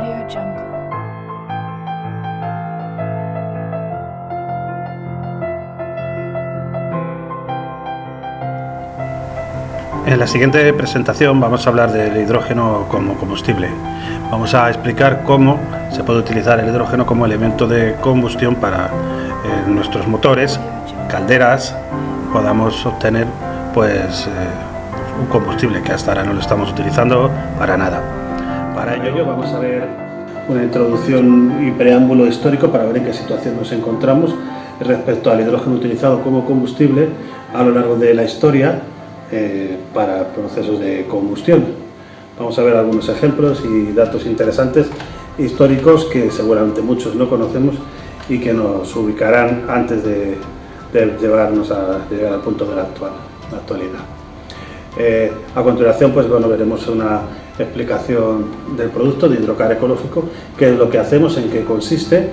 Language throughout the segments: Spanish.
Audio Jungle. En la siguiente presentación vamos a hablar del hidrógeno como combustible. Vamos a explicar cómo se puede utilizar el hidrógeno como elemento de combustión para nuestros motores, calderas, podamos obtener un combustible que hasta ahora no lo estamos utilizando para nada. Para ello vamos a ver una introducción y preámbulo histórico para ver en qué situación nos encontramos respecto al hidrógeno utilizado como combustible a lo largo de la historia para procesos de combustión. Vamos a ver algunos ejemplos y datos interesantes históricos que seguramente muchos no conocemos y que nos ubicarán antes de llevarnos a llegar al punto de la actualidad. A continuación veremos una explicación del producto de hidrocar ecológico, qué es lo que hacemos, en qué consiste,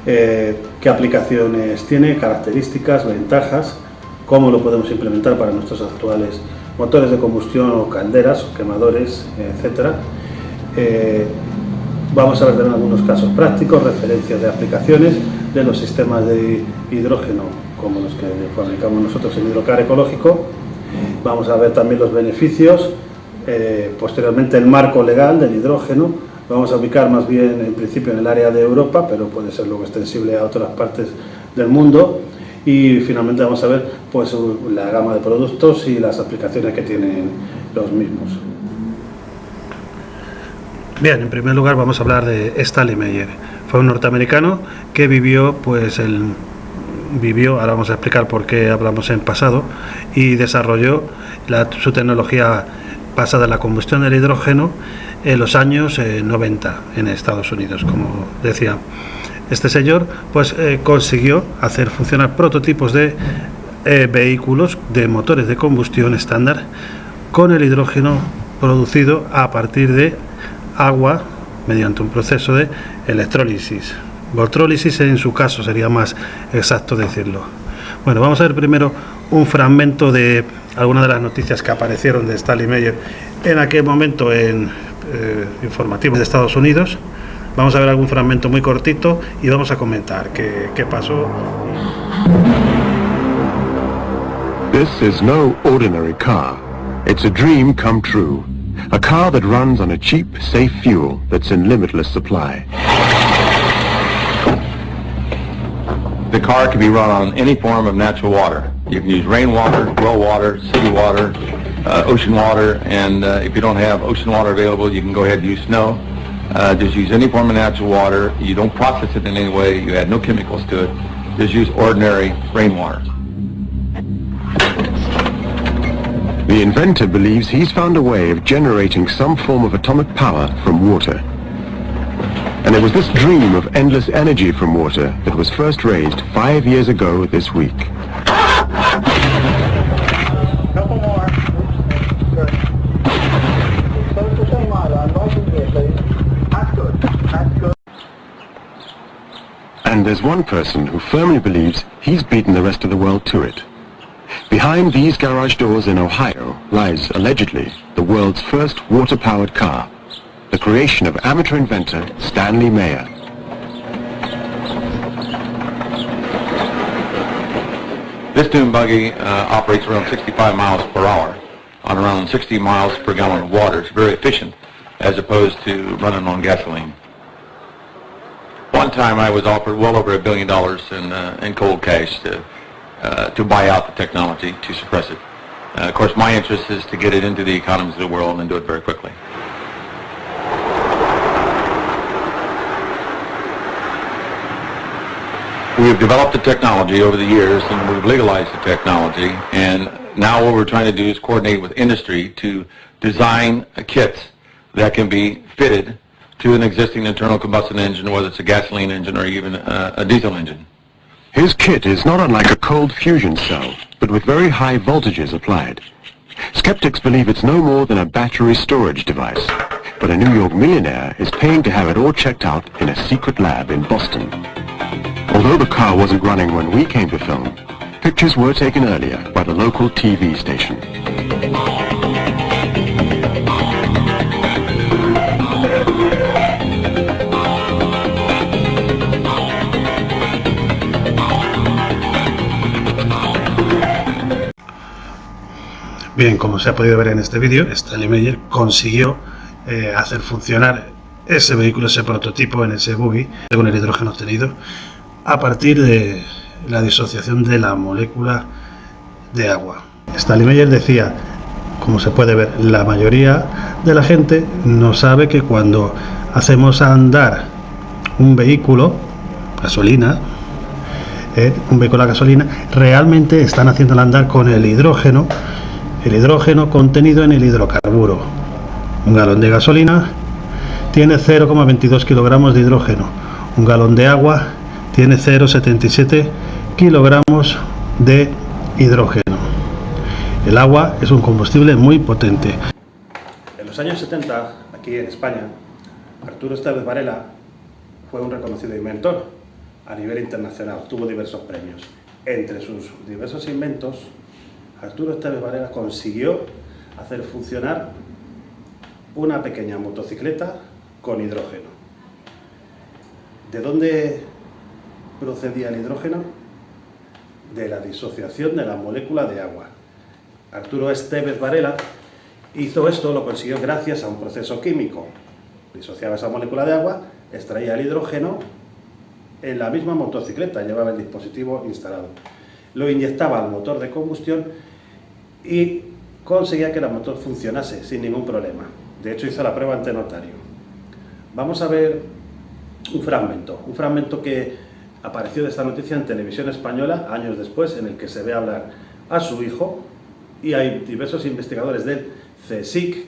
qué aplicaciones tiene, características, ventajas, cómo lo podemos implementar para nuestros actuales motores de combustión o calderas o quemadores, etc. Vamos a ver también algunos casos prácticos, referencias de aplicaciones de los sistemas de hidrógeno como los que fabricamos nosotros en Hidrocar Ecológico. Vamos a ver también los beneficios, posteriormente el marco legal del hidrógeno. Vamos a ubicar más bien en principio en el área de Europa, pero puede ser luego extensible a otras partes del mundo. Y finalmente vamos a ver la gama de productos y las aplicaciones que tienen los mismos. Bien, en primer lugar vamos a hablar de Stanley Meyer. Fue un norteamericano que vivió, ahora vamos a explicar por qué hablamos en pasado, y desarrolló su tecnología basada en la combustión del hidrógeno en los años 90 en Estados Unidos, como decía. Este señor consiguió hacer funcionar prototipos de vehículos de motores de combustión estándar con el hidrógeno producido a partir de agua mediante un proceso de electrólisis. Voltrólisis en su caso sería más exacto decirlo. Bueno, vamos a ver primero un fragmento de algunas de las noticias que aparecieron de Stanley Meyer en aquel momento en informativos de Estados Unidos. Vamos a ver algún fragmento muy cortito y vamos a comentar qué pasó. This is no ordinary car. It's a dream come true. A car that runs on a cheap, safe fuel that's in limitless supply. The car can be run on any form of natural water. You can use rainwater, well water, city water, ocean water, and if you don't have ocean water available, you can go ahead and use snow. Just use any form of natural water. You don't process it in any way. You add no chemicals to it. Just use ordinary rainwater. The inventor believes he's found a way of generating some form of atomic power from water. And it was this dream of endless energy from water that was first raised 5 years ago this week. Couple more. Good. So it's the same model. I'm motion here, please. That's good. That's good. And there's one person who firmly believes he's beaten the rest of the world to it. Behind these garage doors in Ohio lies, allegedly, the world's first water-powered car, the creation of amateur inventor Stanley Meyer. This dune buggy operates around 65 miles per hour on around 60 miles per gallon of water. It's very efficient as opposed to running on gasoline. One time I was offered well over $1 billion in cold cash to buy out the technology, to suppress it. Of course, my interest is to get it into the economies of the world and do it very quickly. We've developed the technology over the years and we've legalized the technology, and now what we're trying to do is coordinate with industry to design kits that can be fitted to an existing internal combustion engine, whether it's a gasoline engine or even a diesel engine. His kit is not unlike a cold fusion cell, but with very high voltages applied. Skeptics believe it's no more than a battery storage device, but a New York millionaire is paying to have it all checked out in a secret lab in Boston. Although the car wasn't running when we came to film, pictures were taken earlier by the local TV station. Bien, como se ha podido ver en este vídeo, Stanley Meyer consiguió hacer funcionar ese vehículo, ese prototipo en ese buggy con el hidrógeno obtenido a partir de la disociación de la molécula de agua. Stanley Meyer decía, como se puede ver, la mayoría de la gente no sabe que cuando hacemos andar un vehículo gasolina, realmente están haciéndolo andar con el hidrógeno contenido en el hidrocarburo. Un galón de gasolina tiene 0,22 kilogramos de hidrógeno, un galón de agua tiene 0,77 kilogramos de hidrógeno. El agua es un combustible muy potente. En los años 70, aquí en España, Arturo Estevez Varela fue un reconocido inventor a nivel internacional, obtuvo diversos premios. Entre sus diversos inventos, Arturo Estevez Varela consiguió hacer funcionar una pequeña motocicleta con hidrógeno. ¿De dónde procedía el hidrógeno? De la disociación de la molécula de agua. Arturo Estevez Varela hizo esto, lo consiguió gracias a un proceso químico. Disociaba esa molécula de agua, extraía el hidrógeno en la misma motocicleta, llevaba el dispositivo instalado. Lo inyectaba al motor de combustión y conseguía que el motor funcionase sin ningún problema. De hecho, hizo la prueba ante notario. Vamos a ver un fragmento que apareció de esta noticia en televisión española años después, en el que se ve hablar a su hijo, y hay diversos investigadores del CSIC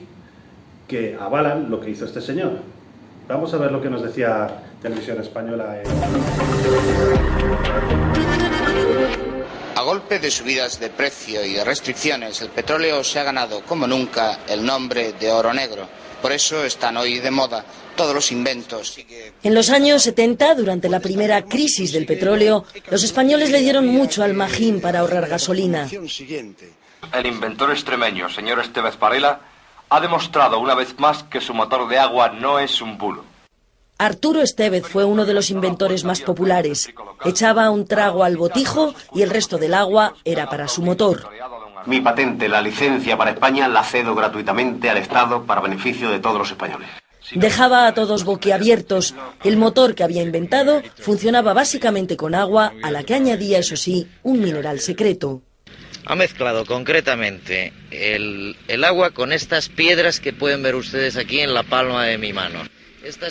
que avalan lo que hizo este señor. Vamos a ver lo que nos decía Televisión Española. A golpe de subidas de precio y de restricciones, el petróleo se ha ganado como nunca el nombre de oro negro. Por eso están hoy de moda todos los inventos. En los años 70, durante la primera crisis del petróleo, los españoles le dieron mucho al magín para ahorrar gasolina. El inventor extremeño, señor Estevez Varela, ha demostrado una vez más que su motor de agua no es un bulo. Arturo Estevez fue uno de los inventores más populares. Echaba un trago al botijo y el resto del agua era para su motor. Mi patente, la licencia para España, la cedo gratuitamente al Estado para beneficio de todos los españoles. Dejaba a todos boquiabiertos. El motor que había inventado funcionaba básicamente con agua, a la que añadía, eso sí, un mineral secreto. Ha mezclado concretamente el agua con estas piedras que pueden ver ustedes aquí en la palma de mi mano.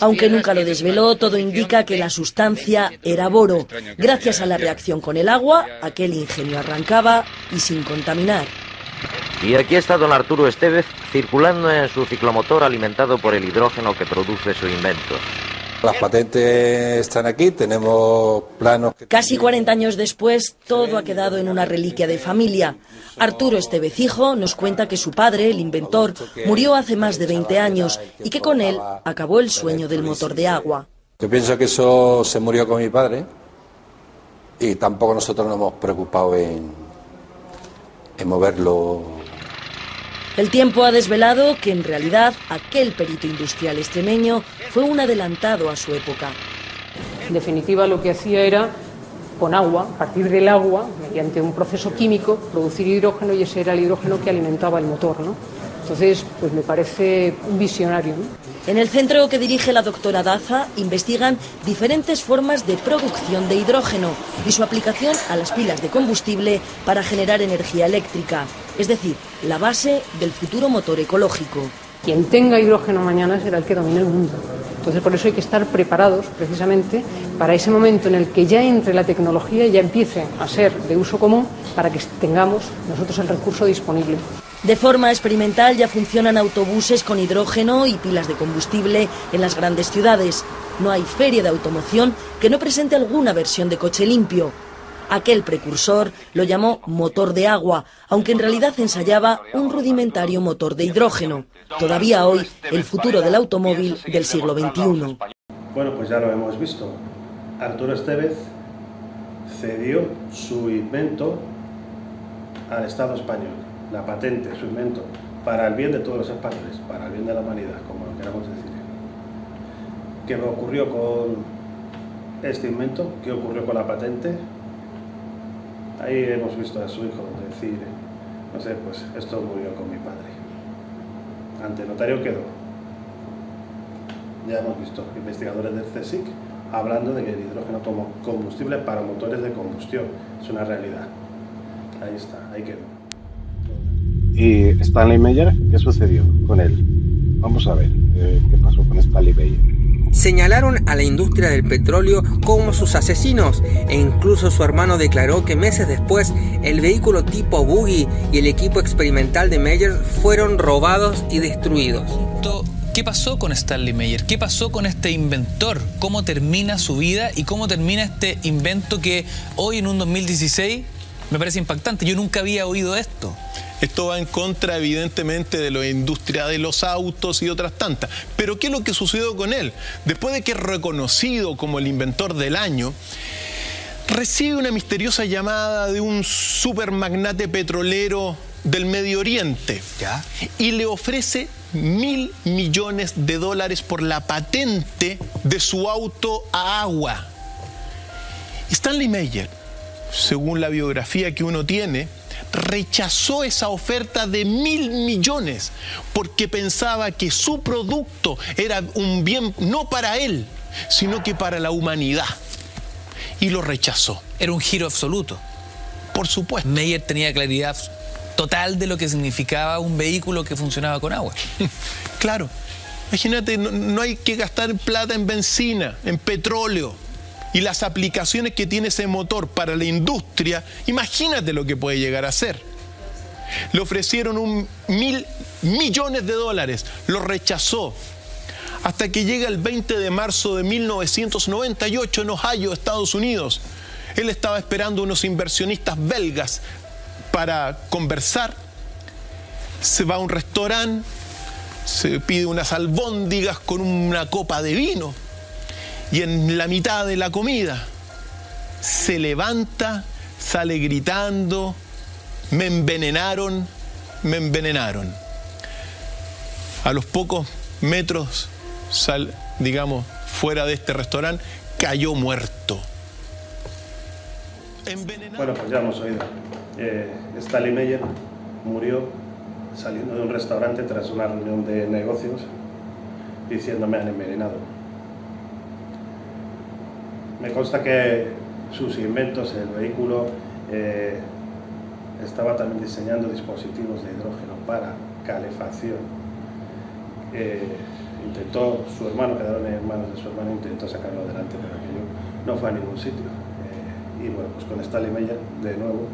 Aunque nunca lo desveló, todo indica que la sustancia era boro. Gracias a la reacción con el agua, aquel ingenio arrancaba y sin contaminar. Y aquí está don Arturo Estevez circulando en su ciclomotor alimentado por el hidrógeno que produce su invento. Las patentes están aquí, tenemos planos... Casi 40 años después, todo ha quedado en una reliquia de familia. Arturo Estevez hijo nos cuenta que su padre, el inventor, murió hace más de 20 años y que con él acabó el sueño del motor de agua. Yo pienso que eso se murió con mi padre y tampoco nosotros nos hemos preocupado en moverlo. El tiempo ha desvelado que en realidad aquel perito industrial extremeño fue un adelantado a su época. En definitiva, lo que hacía era, con agua, a partir del agua, mediante un proceso químico, producir hidrógeno, y ese era el hidrógeno que alimentaba el motor, ¿no? Entonces, pues me parece un visionario, ¿no? En el centro que dirige la doctora Daza investigan diferentes formas de producción de hidrógeno y su aplicación a las pilas de combustible para generar energía eléctrica, es decir, la base del futuro motor ecológico. Quien tenga hidrógeno mañana será el que domine el mundo. Entonces, por eso hay que estar preparados precisamente para ese momento en el que ya entre la tecnología y ya empiece a ser de uso común, para que tengamos nosotros el recurso disponible. De forma experimental ya funcionan autobuses con hidrógeno y pilas de combustible en las grandes ciudades. No hay feria de automoción que no presente alguna versión de coche limpio. Aquel precursor lo llamó motor de agua, aunque en realidad ensayaba un rudimentario motor de hidrógeno. Todavía hoy, el futuro del automóvil del siglo XXI. Bueno, pues ya lo hemos visto. Arturo Estevez cedió su invento al Estado español. La patente, su invento, para el bien de todos los españoles, para el bien de la humanidad, como lo queramos decir. ¿Qué ocurrió con este invento? ¿Qué ocurrió con la patente? Ahí hemos visto a su hijo decir, No sé, pues esto murió con mi padre. Ante notario quedó. Ya hemos visto investigadores del CSIC hablando de que el hidrógeno como combustible para motores de combustión es una realidad. Ahí está, ahí quedó. ¿Y Stanley Meyer? ¿Qué sucedió con él? Vamos a ver qué pasó con Stanley Meyer. Señalaron a la industria del petróleo como sus asesinos e incluso su hermano declaró que meses después el vehículo tipo buggy y el equipo experimental de Meyer fueron robados y destruidos. ¿Qué pasó con Stanley Meyer? ¿Qué pasó con este inventor? ¿Cómo termina su vida y cómo termina este invento que hoy en un 2016 me parece impactante? Yo nunca había oído esto. Esto va en contra, evidentemente, de la industria de los autos y otras tantas. Pero ¿qué es lo que sucedió con él? Después de que es reconocido como el inventor del año, recibe una misteriosa llamada de un supermagnate petrolero del Medio Oriente. ¿Ya? Y le ofrece $1.000 millones por la patente de su auto a agua. Stanley Meyer, según la biografía que uno tiene, rechazó esa oferta de $1.000 millones porque pensaba que su producto era un bien no para él, sino que para la humanidad. Y lo rechazó. Era un giro absoluto. Por supuesto. Meyer tenía claridad total de lo que significaba un vehículo que funcionaba con agua. Claro. Imagínate, no hay que gastar plata en benzina, en petróleo. Y las aplicaciones que tiene ese motor para la industria, imagínate lo que puede llegar a ser. Le ofrecieron $1.000 millones, lo rechazó. Hasta que llega el 20 de marzo de 1998 en Ohio, Estados Unidos. Él estaba esperando unos inversionistas belgas para conversar. Se va a un restaurante, se pide unas albóndigas con una copa de vino. Y en la mitad de la comida se levanta, sale gritando, me envenenaron, me envenenaron. A los pocos metros, digamos, fuera de este restaurante, cayó muerto. Bueno, pues ya hemos oído. Stanley Meyer murió saliendo de un restaurante tras una reunión de negocios diciendo me han envenenado. Me consta que sus inventos, el vehículo, estaba también diseñando dispositivos de hidrógeno para calefacción. Intentó, su hermano, quedaron en manos de su hermano, intentó sacarlo adelante, pero aquello no fue a ningún sitio. Y bueno, pues con Stanley Meyer, de nuevo,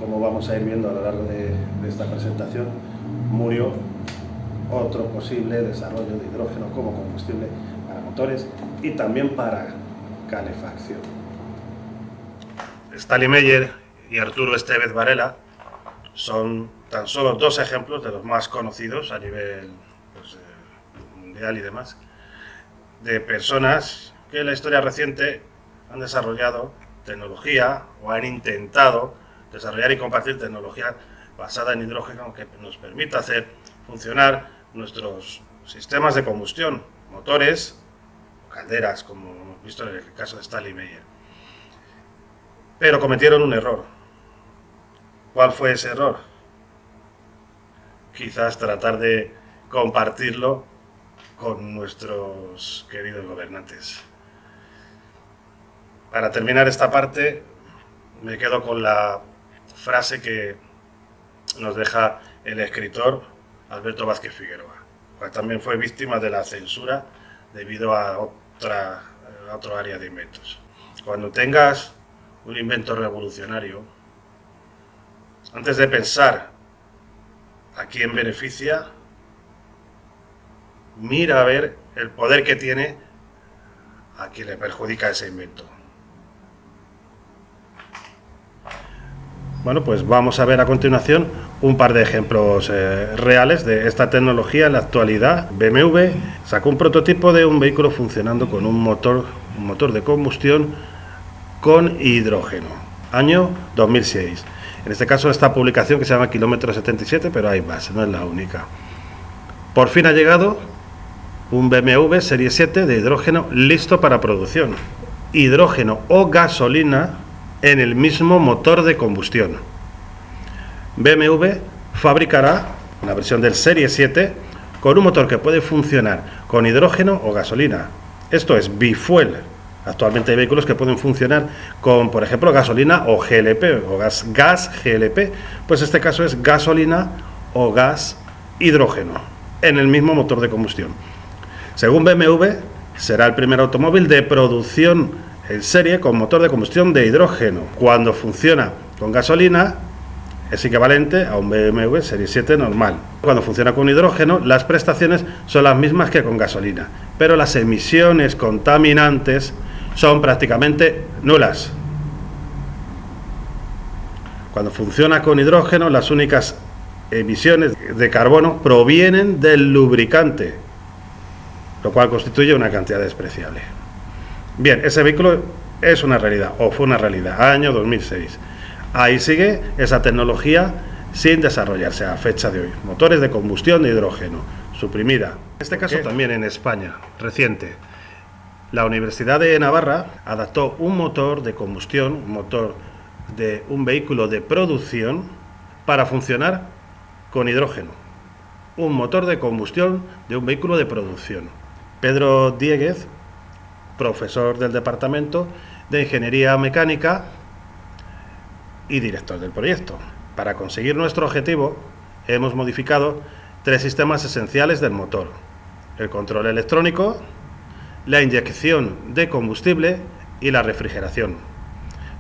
como vamos a ir viendo a lo largo de esta presentación, murió otro posible desarrollo de hidrógeno como combustible para motores y también para calefacción. Stanley Meyer y Arturo Estevez Varela son tan solo dos ejemplos de los más conocidos a nivel mundial y demás, de personas que en la historia reciente han desarrollado tecnología o han intentado desarrollar y compartir tecnología basada en hidrógeno que nos permita hacer funcionar nuestros sistemas de combustión, motores, calderas, como hemos visto en el caso de Stanley Meyer. Pero cometieron un error. ¿Cuál fue ese error? Quizás tratar de compartirlo con nuestros queridos gobernantes. Para terminar esta parte, me quedo con la frase que nos deja el escritor Alberto Vázquez Figueroa, que también fue víctima de la censura debido a otro área de inventos. Cuando tengas un invento revolucionario, antes de pensar a quién beneficia, mira a ver el poder que tiene a quien le perjudica ese invento. Bueno, pues vamos a ver a continuación un par de ejemplos reales de esta tecnología en la actualidad. BMW sacó un prototipo de un vehículo funcionando con un motor de combustión con hidrógeno, año 2006. En este caso, esta publicación que se llama Kilómetro 77, pero hay más, no es la única. Por fin ha llegado un BMW Serie 7 de hidrógeno listo para producción. Hidrógeno o gasolina en el mismo motor de combustión. BMW fabricará una versión del Serie 7 con un motor que puede funcionar con hidrógeno o gasolina. Esto es bifuel. Actualmente hay vehículos que pueden funcionar con, por ejemplo, gasolina o GLP o gas GLP. Pues este caso es gasolina o gas hidrógeno en el mismo motor de combustión. Según BMW, será el primer automóvil de producción en serie con motor de combustión de hidrógeno. Cuando funciona con gasolina, es equivalente a un BMW Serie 7 normal. Cuando funciona con hidrógeno, las prestaciones son las mismas que con gasolina, pero las emisiones contaminantes son prácticamente nulas. Cuando funciona con hidrógeno, las únicas emisiones de carbono provienen del lubricante, lo cual constituye una cantidad despreciable. Bien, ese vehículo es una realidad, o fue una realidad, año 2006. Ahí sigue esa tecnología sin desarrollarse a fecha de hoy. Motores de combustión de hidrógeno, suprimida. En este caso también en España, reciente. La Universidad de Navarra adaptó un motor de combustión, un motor de un vehículo de producción, para funcionar con hidrógeno. Un motor de combustión de un vehículo de producción. Pedro Dieguez, profesor del Departamento de Ingeniería Mecánica y director del proyecto. Para conseguir nuestro objetivo, hemos modificado 3 sistemas esenciales del motor: el control electrónico, la inyección de combustible y la refrigeración.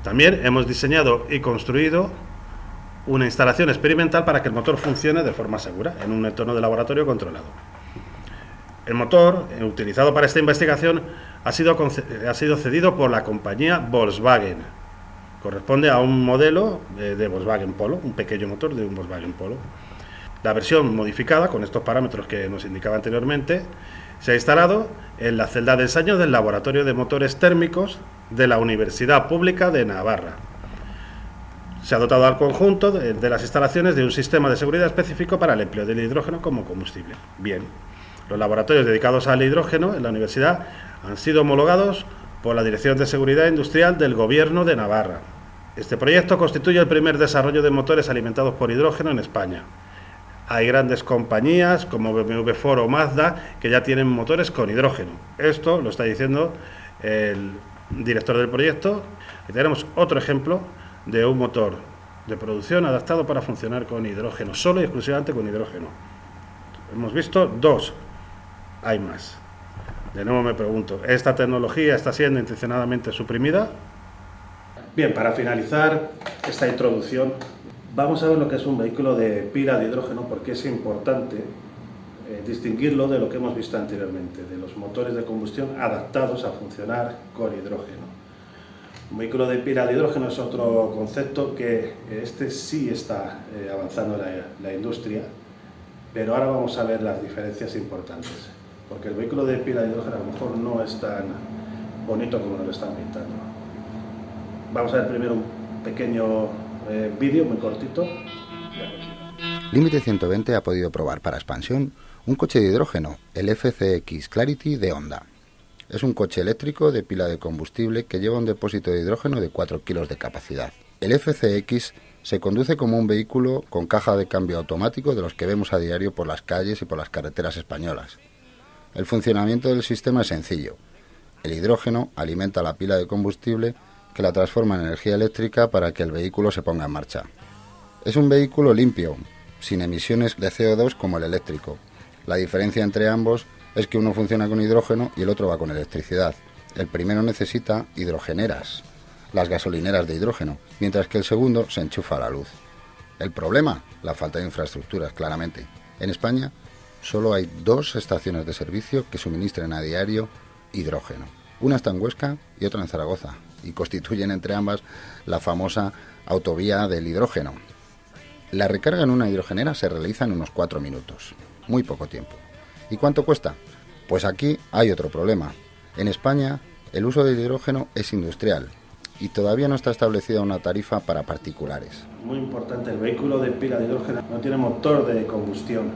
También hemos diseñado y construido una instalación experimental para que el motor funcione de forma segura en un entorno de laboratorio controlado. El motor utilizado para esta investigación ha sido cedido por la compañía Volkswagen. Corresponde a un modelo de Volkswagen Polo, un pequeño motor de un Volkswagen Polo. La versión modificada, con estos parámetros que nos indicaba anteriormente, se ha instalado en la celda de ensayo del Laboratorio de Motores Térmicos de la Universidad Pública de Navarra. Se ha dotado al conjunto de las instalaciones de un sistema de seguridad específico para el empleo del hidrógeno como combustible. Bien, los laboratorios dedicados al hidrógeno en la universidad han sido homologados por la Dirección de Seguridad Industrial del Gobierno de Navarra. Este proyecto constituye el primer desarrollo de motores alimentados por hidrógeno en España. Hay grandes compañías como BMW, Ford o Mazda que ya tienen motores con hidrógeno. Esto lo está diciendo el director del proyecto. Y tenemos otro ejemplo de un motor de producción adaptado para funcionar con hidrógeno, solo y exclusivamente con hidrógeno. Hemos visto 2, hay más. De nuevo me pregunto, ¿esta tecnología está siendo intencionadamente suprimida? Bien, para finalizar esta introducción, vamos a ver lo que es un vehículo de pila de hidrógeno, porque es importante distinguirlo de lo que hemos visto anteriormente, de los motores de combustión adaptados a funcionar con hidrógeno. Un vehículo de pila de hidrógeno es otro concepto que sí está avanzando la industria, pero ahora vamos a ver las diferencias importantes, porque el vehículo de pila de hidrógeno a lo mejor no es tan bonito como nos lo están pintando. Vamos a ver primero un pequeño vídeo muy cortito. Límite 120 ha podido probar para expansión un coche de hidrógeno, el FCX Clarity de Honda. Es un coche eléctrico de pila de combustible que lleva un depósito de hidrógeno de 4 kilos de capacidad. El FCX se conduce como un vehículo con caja de cambio automático de los que vemos a diario por las calles y por las carreteras españolas. El funcionamiento del sistema es sencillo. El hidrógeno alimenta la pila de combustible que la transforma en energía eléctrica para que el vehículo se ponga en marcha. Es un vehículo limpio, sin emisiones de CO2 como el eléctrico. La diferencia entre ambos es que uno funciona con hidrógeno y el otro va con electricidad. El primero necesita hidrogeneras, las gasolineras de hidrógeno, mientras que el segundo se enchufa a la luz. El problema, la falta de infraestructuras, claramente. En España solo hay 2 estaciones de servicio que suministren a diario hidrógeno. Una está en Huesca y otra en Zaragoza, y constituyen entre ambas la famosa autovía del hidrógeno. La recarga en una hidrogenera se realiza en unos 4 minutos, muy poco tiempo. ¿Y cuánto cuesta? Pues aquí hay otro problema. En España el uso del hidrógeno es industrial y todavía no está establecida una tarifa para particulares. Muy importante, el vehículo de pila de hidrógeno no tiene motor de combustión.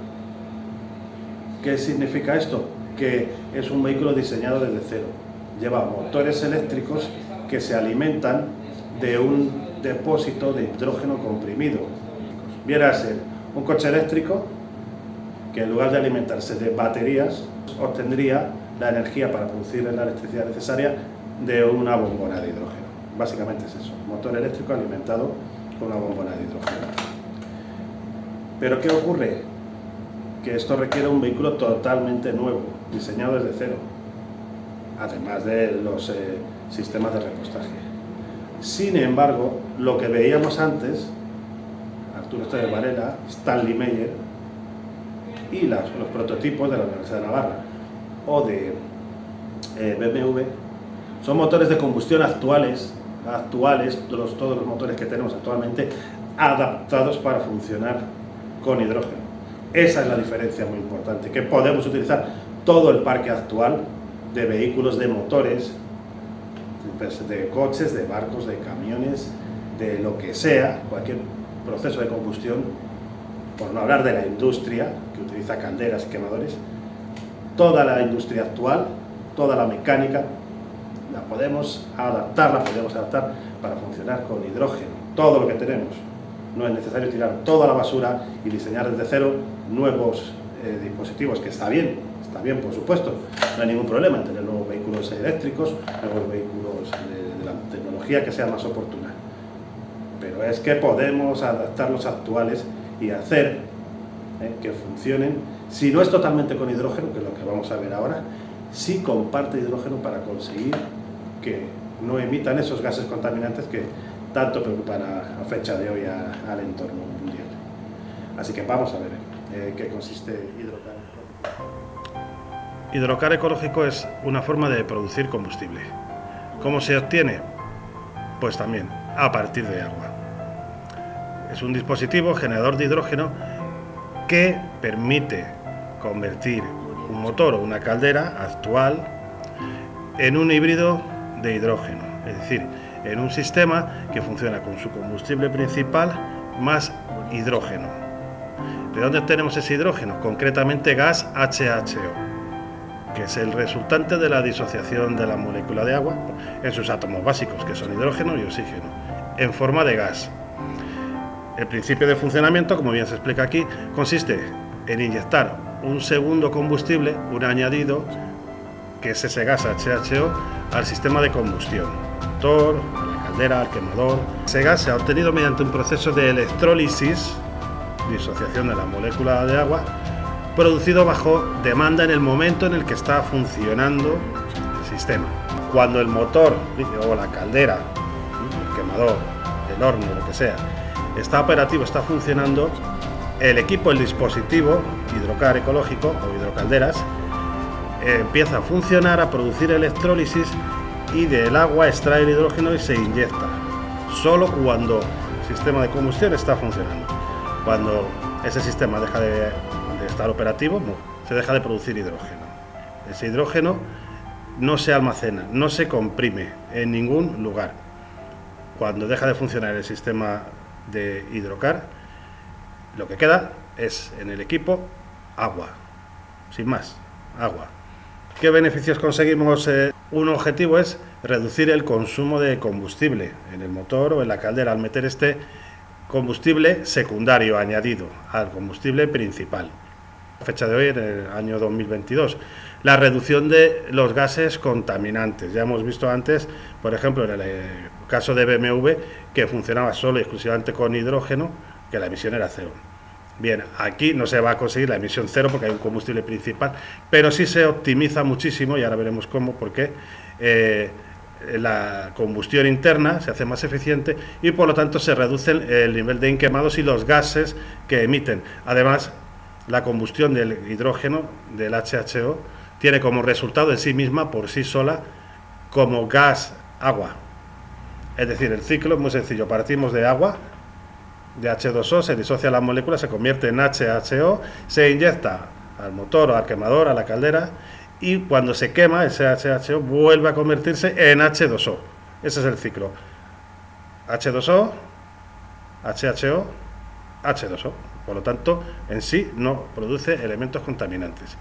¿Qué significa esto? Que es un vehículo diseñado desde cero. Lleva motores eléctricos que se alimentan de un depósito de hidrógeno comprimido. viene a ser un coche eléctrico que en lugar de alimentarse de baterías, obtendría la energía para producir la electricidad necesaria de una bombona de hidrógeno. Básicamente es eso, un motor eléctrico alimentado con una bombona de hidrógeno. Pero ¿qué ocurre? Que esto requiere un vehículo totalmente nuevo, diseñado desde cero, además de los sistemas de repostaje. Sin embargo, lo que veíamos antes, Arturo Esteves Varela, Stanley Meyer y los prototipos de la Universidad de Navarra o de BMW, son motores de combustión actuales, todos los motores que tenemos actualmente, adaptados para funcionar con hidrógeno. Esa es la diferencia muy importante, que podemos utilizar todo el parque actual de vehículos, de motores, de coches, de barcos, de camiones, de lo que sea, cualquier proceso de combustión, por no hablar de la industria que utiliza calderas y quemadores. Toda la industria actual, toda la mecánica, la podemos adaptar para funcionar con hidrógeno. Todo lo que tenemos. No es necesario tirar toda la basura y diseñar desde cero nuevos dispositivos, que está bien por supuesto, no hay ningún problema en tener nuevos vehículos eléctricos, nuevos vehículos de la tecnología que sea más oportuna. Pero es que podemos adaptar los actuales y hacer que funcionen, si no es totalmente con hidrógeno, que es lo que vamos a ver ahora, sí con parte de hidrógeno para conseguir que no emitan esos gases contaminantes que tanto preocupan a fecha de hoy al entorno mundial. Así que vamos a ver qué consiste hidrocar ecológico. Hidrocar ecológico es una forma de producir combustible. ¿Cómo se obtiene? Pues también a partir de agua. Es un dispositivo generador de hidrógeno que permite convertir un motor o una caldera actual en un híbrido de hidrógeno, es decir, en un sistema que funciona con su combustible principal más hidrógeno. ¿De dónde obtenemos ese hidrógeno? Concretamente gas HHO, que es el resultante de la disociación de la molécula de agua en sus átomos básicos, que son hidrógeno y oxígeno, en forma de gas. El principio de funcionamiento, como bien se explica aquí, consiste en inyectar un segundo combustible, un añadido, que es ese gas HHO, al sistema de combustión, al motor, a la caldera, al quemador. Ese gas se ha obtenido mediante un proceso de electrólisis, disociación de la molécula de agua, producido bajo demanda en el momento en el que está funcionando el sistema. Cuando el motor o la caldera, el quemador, el horno, lo que sea, está operativo, está funcionando, el equipo, el dispositivo hidrocar ecológico o hidrocalderas empieza a funcionar, a producir electrólisis y del agua extrae el hidrógeno y se inyecta. Solo cuando el sistema de combustión está funcionando. Cuando ese sistema deja de estar operativo, se deja de producir hidrógeno. Ese hidrógeno no se almacena, no se comprime en ningún lugar. Cuando deja de funcionar el sistema de hidrocar, lo que queda es en el equipo agua, sin más, agua. ¿Qué beneficios conseguimos? Un objetivo es reducir el consumo de combustible en el motor o en la caldera al meter este combustible secundario añadido al combustible principal. A fecha de hoy, en el año 2022, la reducción de los gases contaminantes. Ya hemos visto antes, por ejemplo, en el caso de BMW, que funcionaba solo y exclusivamente con hidrógeno, que la emisión era cero. Bien, aquí no se va a conseguir la emisión cero porque hay un combustible principal, pero sí se optimiza muchísimo, y ahora veremos cómo, porque la combustión interna se hace más eficiente y por lo tanto se reduce el nivel de inquemados y los gases que emiten. Además, la combustión del hidrógeno, del HHO, tiene como resultado en sí misma, por sí sola, como gas, agua. Es decir, el ciclo es muy sencillo. Partimos de agua, de H2O, se disocia la molécula, se convierte en HHO, se inyecta al motor o al quemador, a la caldera, y cuando se quema, ese HHO vuelve a convertirse en H2O. Ese es el ciclo. H2O, HHO, H2O. Por lo tanto, en sí no produce elementos contaminantes.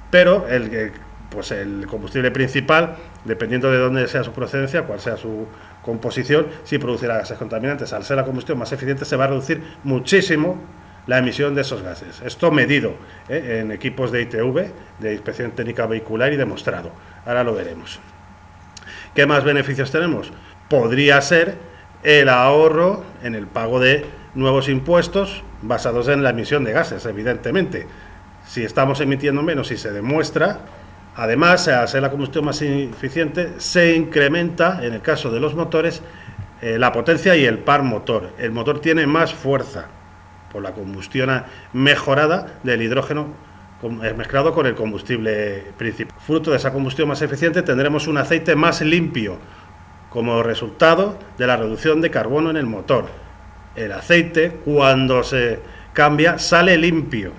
Pero el combustible principal, dependiendo de dónde sea su procedencia, cuál sea su composición sí producirá gases contaminantes. Al ser la combustión más eficiente se va a reducir muchísimo la emisión de esos gases. Esto medido en equipos de ITV, de Inspección Técnica Vehicular, y demostrado. Ahora lo veremos. ¿Qué más beneficios tenemos? Podría ser el ahorro en el pago de nuevos impuestos basados en la emisión de gases, evidentemente. Si estamos emitiendo menos y se demuestra, además, al ser la combustión más eficiente, se incrementa, en el caso de los motores, la potencia y el par motor. El motor tiene más fuerza por la combustión mejorada del hidrógeno mezclado con el combustible principal. Fruto de esa combustión más eficiente tendremos un aceite más limpio como resultado de la reducción de carbono en el motor. El aceite, cuando se cambia, sale limpio,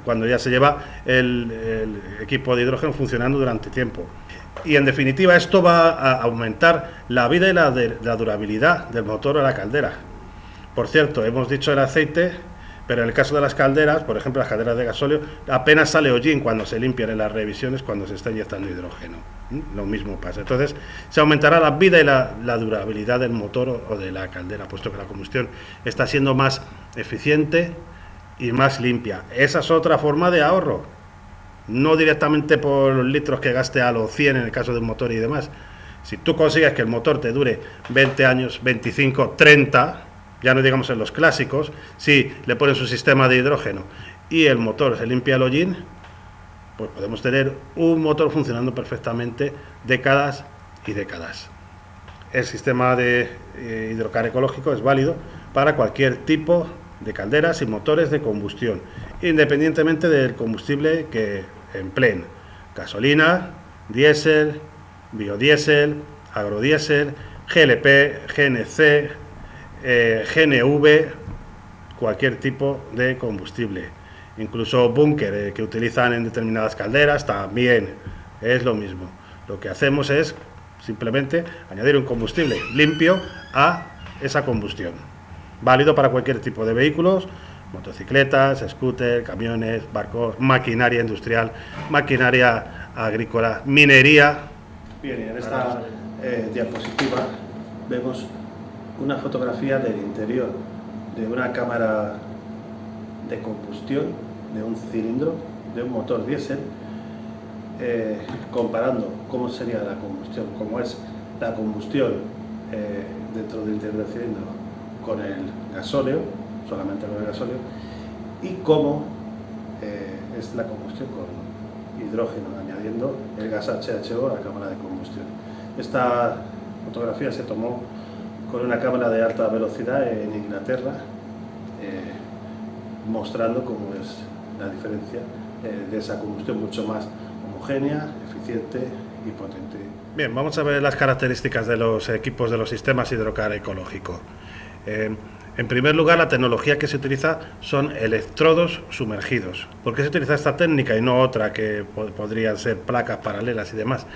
cuando ya se lleva el equipo de hidrógeno funcionando durante tiempo. Y en definitiva esto va a aumentar la vida y la durabilidad del motor o la caldera. Por cierto, hemos dicho el aceite, pero en el caso de las calderas, por ejemplo las calderas de gasóleo, apenas sale hollín cuando se limpian en las revisiones, cuando se está inyectando hidrógeno. Lo mismo pasa. Entonces se aumentará la vida y la durabilidad del motor o de la caldera, puesto que la combustión está siendo más eficiente y más limpia. Esa es otra forma de ahorro, no directamente por los litros que gaste a los 100 en el caso de un motor y demás. Si tú consigues que el motor te dure 20 años, 25, 30, ya no digamos en los clásicos, si le pones un sistema de hidrógeno y el motor se limpia el hollín, pues podemos tener un motor funcionando perfectamente décadas y décadas. El sistema de hidrocar ecológico es válido para cualquier tipo de calderas y motores de combustión, independientemente del combustible que empleen: gasolina, diésel, biodiesel, agrodiesel, GLP, GNC, GNV, cualquier tipo de combustible. Incluso búnker que utilizan en determinadas calderas también es lo mismo. Lo que hacemos es simplemente añadir un combustible limpio a esa combustión, válido para cualquier tipo de vehículos: motocicletas, scooter, camiones, barcos, maquinaria industrial, maquinaria agrícola, minería. Bien, y en esta diapositiva vemos una fotografía del interior de una cámara de combustión de un cilindro de un motor diésel, comparando cómo sería la combustión, cómo es la combustión dentro del interior del cilindro con el gasóleo, solamente con el gasóleo, y cómo es la combustión con hidrógeno, añadiendo el gas HHO a la cámara de combustión. Esta fotografía se tomó con una cámara de alta velocidad en Inglaterra, mostrando cómo es la diferencia de esa combustión mucho más homogénea, eficiente y potente. Bien, vamos a ver las características de los equipos de los sistemas hidrocar ecológico. En primer lugar, la tecnología que se utiliza son electrodos sumergidos. ¿Por qué se utiliza esta técnica y no otra que podrían ser placas paralelas y demás?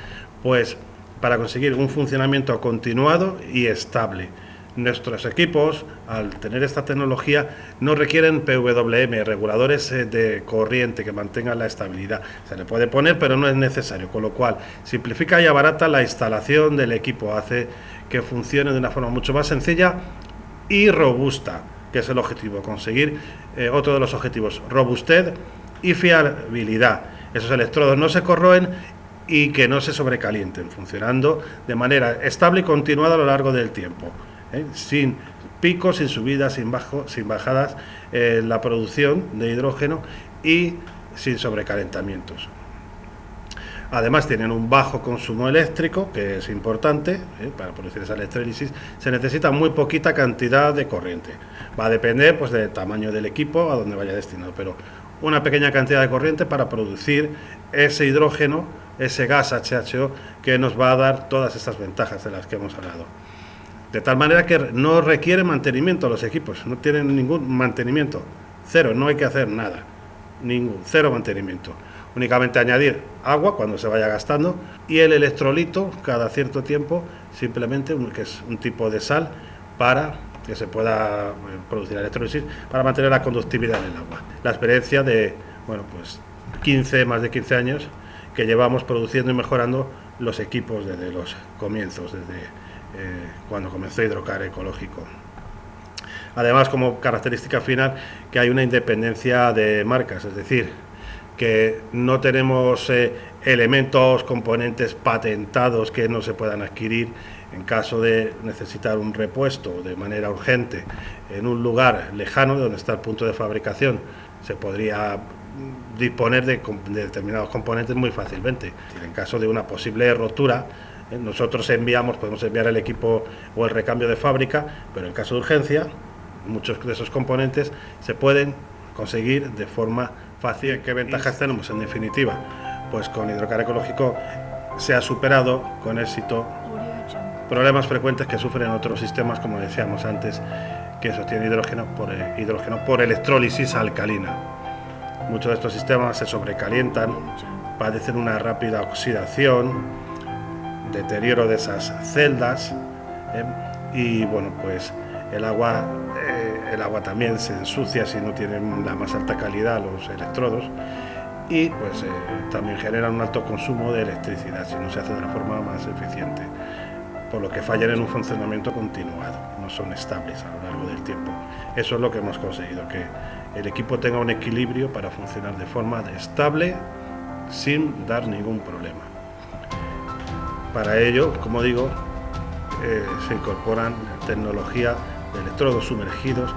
Pues para conseguir un funcionamiento continuado y estable. Nuestros equipos, al tener esta tecnología, no requieren PWM, reguladores de corriente que mantengan la estabilidad. Se le puede poner, pero no es necesario, con lo cual simplifica y abarata la instalación del equipo, hace que funcione de una forma mucho más sencilla y robusta, que es el objetivo, conseguir otro de los objetivos: robustez y fiabilidad. Esos electrodos no se corroen y que no se sobrecalienten, funcionando de manera estable y continuada a lo largo del tiempo, sin picos, sin subidas, sin bajadas en la producción de hidrógeno y sin sobrecalentamientos. Además tienen un bajo consumo eléctrico, que es importante, para producir esa electrólisis se necesita muy poquita cantidad de corriente. Va a depender pues del tamaño del equipo, a donde vaya destinado, pero una pequeña cantidad de corriente para producir ese hidrógeno, ese gas HHO, que nos va a dar todas estas ventajas de las que hemos hablado. De tal manera que no requiere mantenimiento los equipos, no tienen ningún mantenimiento, cero, no hay que hacer nada, cero mantenimiento. Únicamente añadir agua cuando se vaya gastando y el electrolito cada cierto tiempo, simplemente que es un tipo de sal para que se pueda producir la electrólisis, para mantener la conductividad del agua. La experiencia de más de 15 años que llevamos produciendo y mejorando los equipos desde los comienzos, desde cuando comenzó Hidrocar Ecológico. Además, como característica final, que hay una independencia de marcas, es decir, que no tenemos elementos, componentes patentados que no se puedan adquirir en caso de necesitar un repuesto de manera urgente en un lugar lejano de donde está el punto de fabricación. Se podría disponer de determinados componentes muy fácilmente. En caso de una posible rotura, nosotros podemos enviar el equipo o el recambio de fábrica, pero en caso de urgencia, muchos de esos componentes se pueden conseguir de forma fácil. ¿Qué ventajas tenemos en definitiva? Pues con Hidrocar Ecológico se ha superado con éxito problemas frecuentes que sufren otros sistemas, como decíamos antes, que sostienen hidrógeno por electrólisis alcalina. Muchos de estos sistemas se sobrecalientan, padecen una rápida oxidación, deterioro de esas celdas, y bueno, pues el agua también se ensucia si no tienen la más alta calidad los electrodos, y pues también generan un alto consumo de electricidad si no se hace de la forma más eficiente, por lo que fallan en un funcionamiento continuado, no son estables a lo largo del tiempo. Eso es lo que hemos conseguido, que el equipo tenga un equilibrio para funcionar de forma estable sin dar ningún problema. Para ello, como digo, se incorporan tecnología de electrodos sumergidos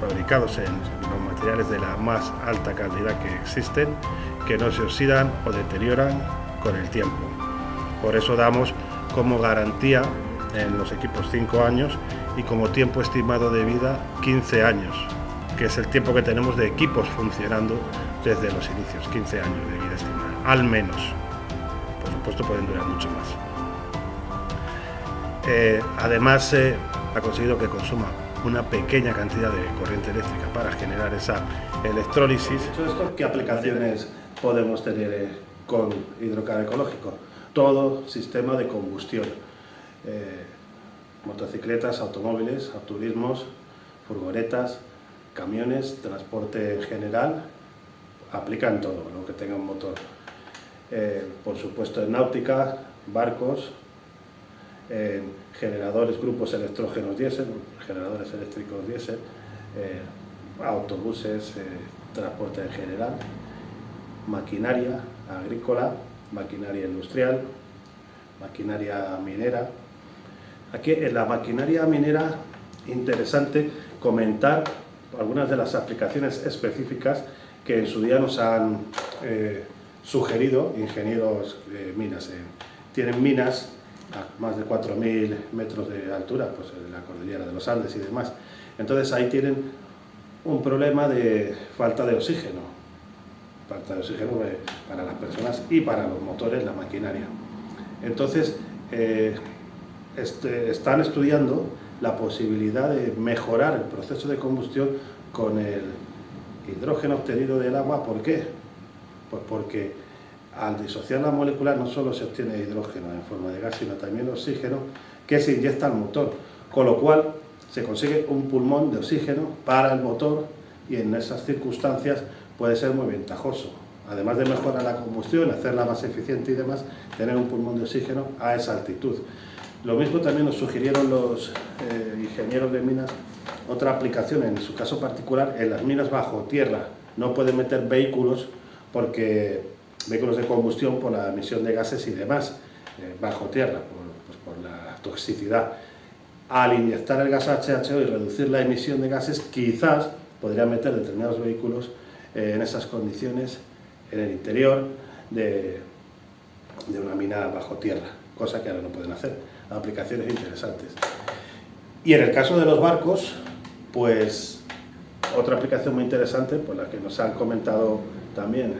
fabricados en los materiales de la más alta calidad que existen, que no se oxidan o deterioran con el tiempo. Por eso damos como garantía en los equipos 5 años y como tiempo estimado de vida 15 años, que es el tiempo que tenemos de equipos funcionando desde los inicios, 15 años de vida estimada, al menos. Por supuesto pueden durar mucho más. Además ha conseguido que consuma una pequeña cantidad de corriente eléctrica para generar esa electrólisis. ¿Qué aplicaciones podemos tener con Hidrocar Ecológico? Todo sistema de combustión, motocicletas, automóviles, autoturismos, furgonetas, camiones, transporte en general, aplican todo lo que tenga un motor. Por supuesto en náutica, barcos, generadores, grupos electrógenos diésel, generadores eléctricos diésel, autobuses, transporte en general, maquinaria agrícola, maquinaria industrial, maquinaria minera. Aquí en la maquinaria minera, interesante comentar algunas de las aplicaciones específicas que en su día nos han sugerido ingenieros de minas. Tienen minas a más de 4.000 metros de altura, pues en la cordillera de los Andes y demás. Entonces ahí tienen un problema de falta de oxígeno. Falta de oxígeno para las personas y para los motores, la maquinaria. Entonces, están estudiando la posibilidad de mejorar el proceso de combustión con el hidrógeno obtenido del agua. ¿Por qué? Pues porque al disociar la molécula no solo se obtiene hidrógeno en forma de gas, sino también oxígeno que se inyecta al motor, con lo cual se consigue un pulmón de oxígeno para el motor y en esas circunstancias puede ser muy ventajoso. Además de mejorar la combustión, hacerla más eficiente y demás, tener un pulmón de oxígeno a esa altitud. Lo mismo también nos sugirieron los ingenieros de minas, otra aplicación en su caso particular, en las minas bajo tierra. No pueden meter vehículos vehículos de combustión por la emisión de gases y demás, bajo tierra, por la toxicidad. Al inyectar el gas HHO y reducir la emisión de gases, quizás podrían meter determinados vehículos en esas condiciones en el interior de una mina bajo tierra, cosa que ahora no pueden hacer. Aplicaciones interesantes. Y en el caso de los barcos, pues otra aplicación muy interesante, por la que nos han comentado también,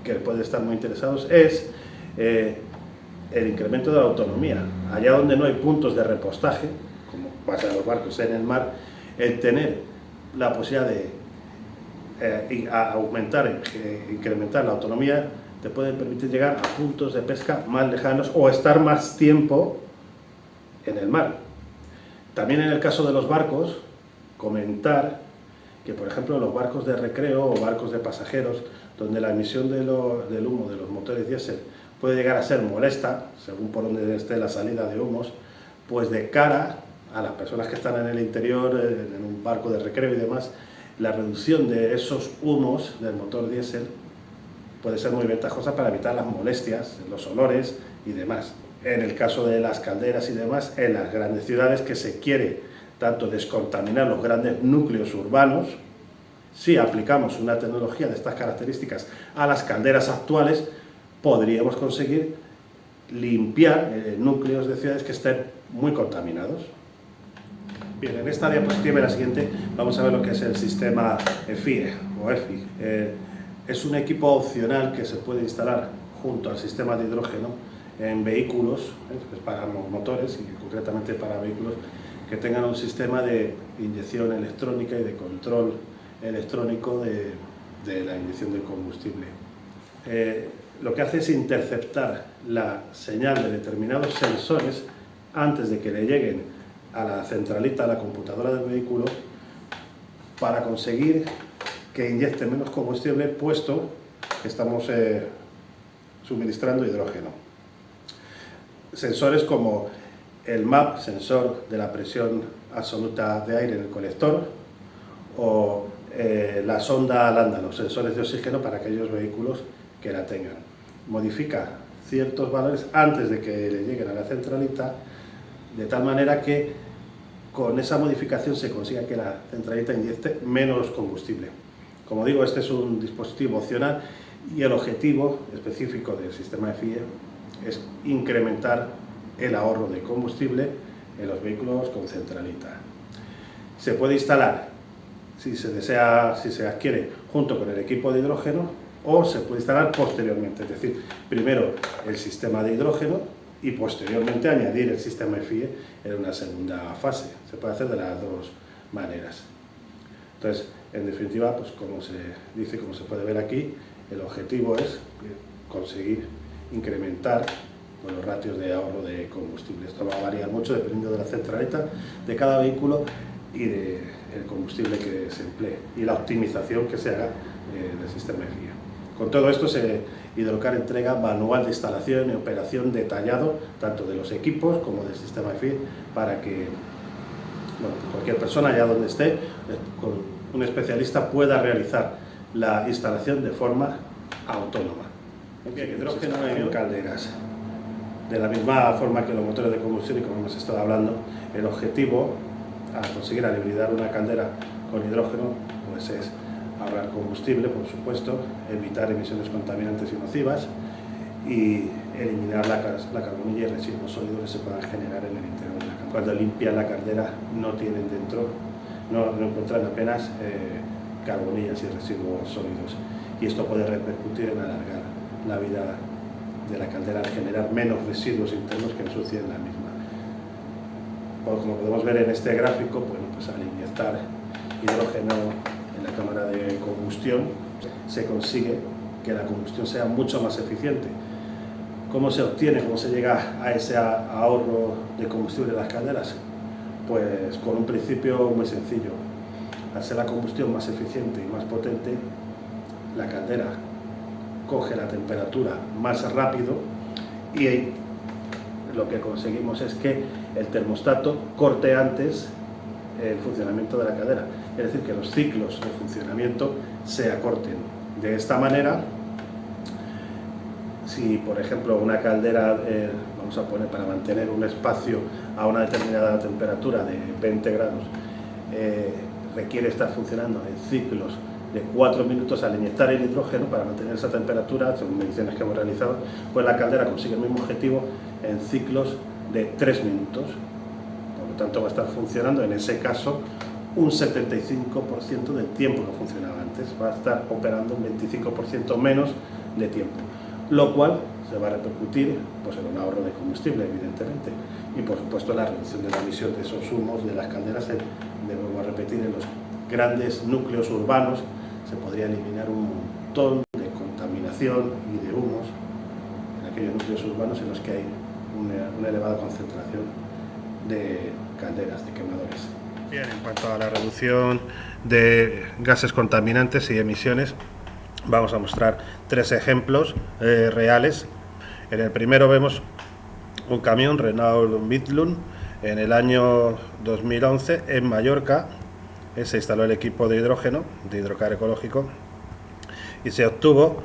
que puede estar muy interesados, es el incremento de la autonomía. Allá donde no hay puntos de repostaje, como pasa en los barcos en el mar, el tener la posibilidad de aumentar, incrementar la autonomía, te puede permitir llegar a puntos de pesca más lejanos o estar más tiempo en el mar. También en el caso de los barcos, comentar que, por ejemplo, los barcos de recreo o barcos de pasajeros, donde la emisión del humo de los motores diésel puede llegar a ser molesta, según por donde esté la salida de humos, pues de cara a las personas que están en el interior, en un barco de recreo y demás, la reducción de esos humos del motor diésel puede ser muy ventajosa para evitar las molestias, los olores y demás. En el caso de las calderas y demás, en las grandes ciudades, que se quiere tanto descontaminar los grandes núcleos urbanos, si aplicamos una tecnología de estas características a las calderas actuales, podríamos conseguir limpiar núcleos de ciudades que estén muy contaminados. Bien, en esta diapositiva y la siguiente vamos a ver lo que es el sistema EFIE o EFI. Es un equipo opcional que se puede instalar junto al sistema de hidrógeno en vehículos, para motores y concretamente para vehículos que tengan un sistema de inyección electrónica y de control electrónico de la inyección del combustible. Lo que hace es interceptar la señal de determinados sensores antes de que le lleguen a la centralita, a la computadora del vehículo, para conseguir que inyecte menos combustible, puesto que estamos suministrando hidrógeno. Sensores como el MAP, sensor de la presión absoluta de aire en el colector, o la sonda Lambda, los sensores de oxígeno para aquellos vehículos que la tengan. Modifica ciertos valores antes de que le lleguen a la centralita, de tal manera que con esa modificación se consiga que la centralita inyecte menos combustible. Como digo, este es un dispositivo opcional y el objetivo específico del sistema EFIE es incrementar el ahorro de combustible en los vehículos con centralita. Se puede instalar, si se desea, si se adquiere junto con el equipo de hidrógeno, o se puede instalar posteriormente, es decir, primero el sistema de hidrógeno y posteriormente añadir el sistema EFIE en una segunda fase. Se puede hacer de las dos maneras. Entonces, en definitiva, pues como se dice, como se puede ver aquí, el objetivo es conseguir incrementar los ratios de ahorro de combustible. Esto va a variar mucho dependiendo de la centralita de cada vehículo y del combustible que se emplee y la optimización que se haga del sistema EFIE. Con todo esto, Hidrocar entrega manual de instalación y operación detallado tanto de los equipos como del sistema EFIE para que cualquier persona, allá donde esté, con un especialista, pueda realizar la instalación de forma autónoma. Bien, hidrógeno en calderas. De la misma forma que los motores de combustión, y como hemos estado hablando, el objetivo a conseguir al hibridar una caldera con hidrógeno pues es ahorrar combustible, por supuesto, evitar emisiones contaminantes y nocivas y eliminar la carbonilla y residuos sólidos que se puedan generar en el interior de la caldera. Cuando limpian la caldera no tienen dentro, no encuentran apenas carbonillas y residuos sólidos, y esto puede repercutir en alargar la vida de la caldera al generar menos residuos internos que ensucien la misma. Como podemos ver en este gráfico, bueno, pues al inyectar hidrógeno en la cámara de combustión se consigue que la combustión sea mucho más eficiente. ¿Cómo se obtiene, cómo se llega a ese ahorro de combustible en las calderas? Pues con un principio muy sencillo. Al ser la combustión más eficiente y más potente, la caldera coge la temperatura más rápido y lo que conseguimos es que el termostato corte antes el funcionamiento de la caldera, es decir, que los ciclos de funcionamiento se acorten. De esta manera, si por ejemplo una caldera, vamos a poner para mantener un espacio a una determinada temperatura de 20 grados, requiere estar funcionando en ciclos de 4 minutos, al inyectar el hidrógeno para mantener esa temperatura, según mediciones que hemos realizado, pues la caldera consigue el mismo objetivo en ciclos de 3 minutos. Por lo tanto, va a estar funcionando en ese caso un 75% del tiempo que funcionaba antes. Va a estar operando un 25% menos de tiempo, lo cual se va a repercutir pues, en un ahorro de combustible, evidentemente, y por supuesto la reducción de la emisión de esos humos de las calderas. Debemos repetir, en los grandes núcleos urbanos se podría eliminar un montón de contaminación y de humos en aquellos núcleos urbanos en los que hay una elevada concentración de calderas, de quemadores. Bien, en cuanto a la reducción de gases contaminantes y emisiones, vamos a mostrar 3 ejemplos reales. En el primero vemos un camión Renault Midland En el año 2011, en Mallorca, se instaló el equipo de hidrógeno, de hidrocar ecológico, y se obtuvo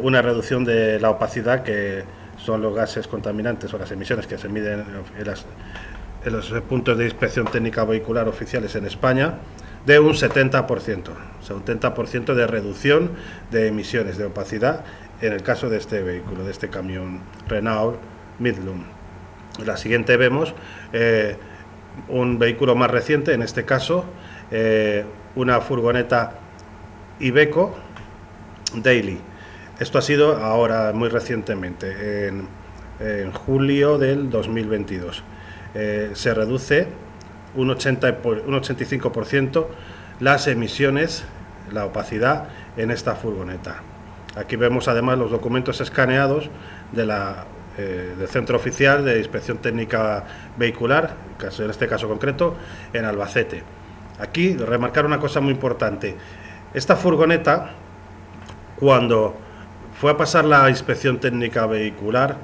una reducción de la opacidad, que son los gases contaminantes o las emisiones que se miden en los puntos de inspección técnica vehicular oficiales en España, de un 70%, o sea, un 70% de reducción de emisiones de opacidad en el caso de este vehículo, de este camión Renault Midlum. En la siguiente vemos un vehículo más reciente, en este caso una furgoneta Iveco Daily. Esto ha sido ahora muy recientemente, en julio del 2022. Se reduce un 85% las emisiones, la opacidad en esta furgoneta. Aquí vemos además los documentos escaneados del Centro Oficial de Inspección Técnica Vehicular, en este caso concreto, en Albacete. Aquí remarcar una cosa muy importante. Esta furgoneta, cuando fue a pasar la inspección técnica vehicular,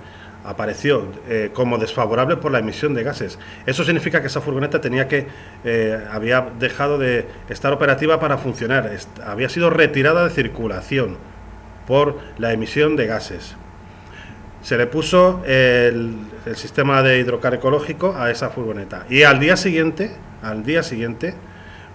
apareció como desfavorable por la emisión de gases. Eso significa que esa furgoneta había dejado de estar operativa para funcionar, había sido retirada de circulación por la emisión de gases. Se le puso el sistema de hidrocar ecológico a esa furgoneta y al día siguiente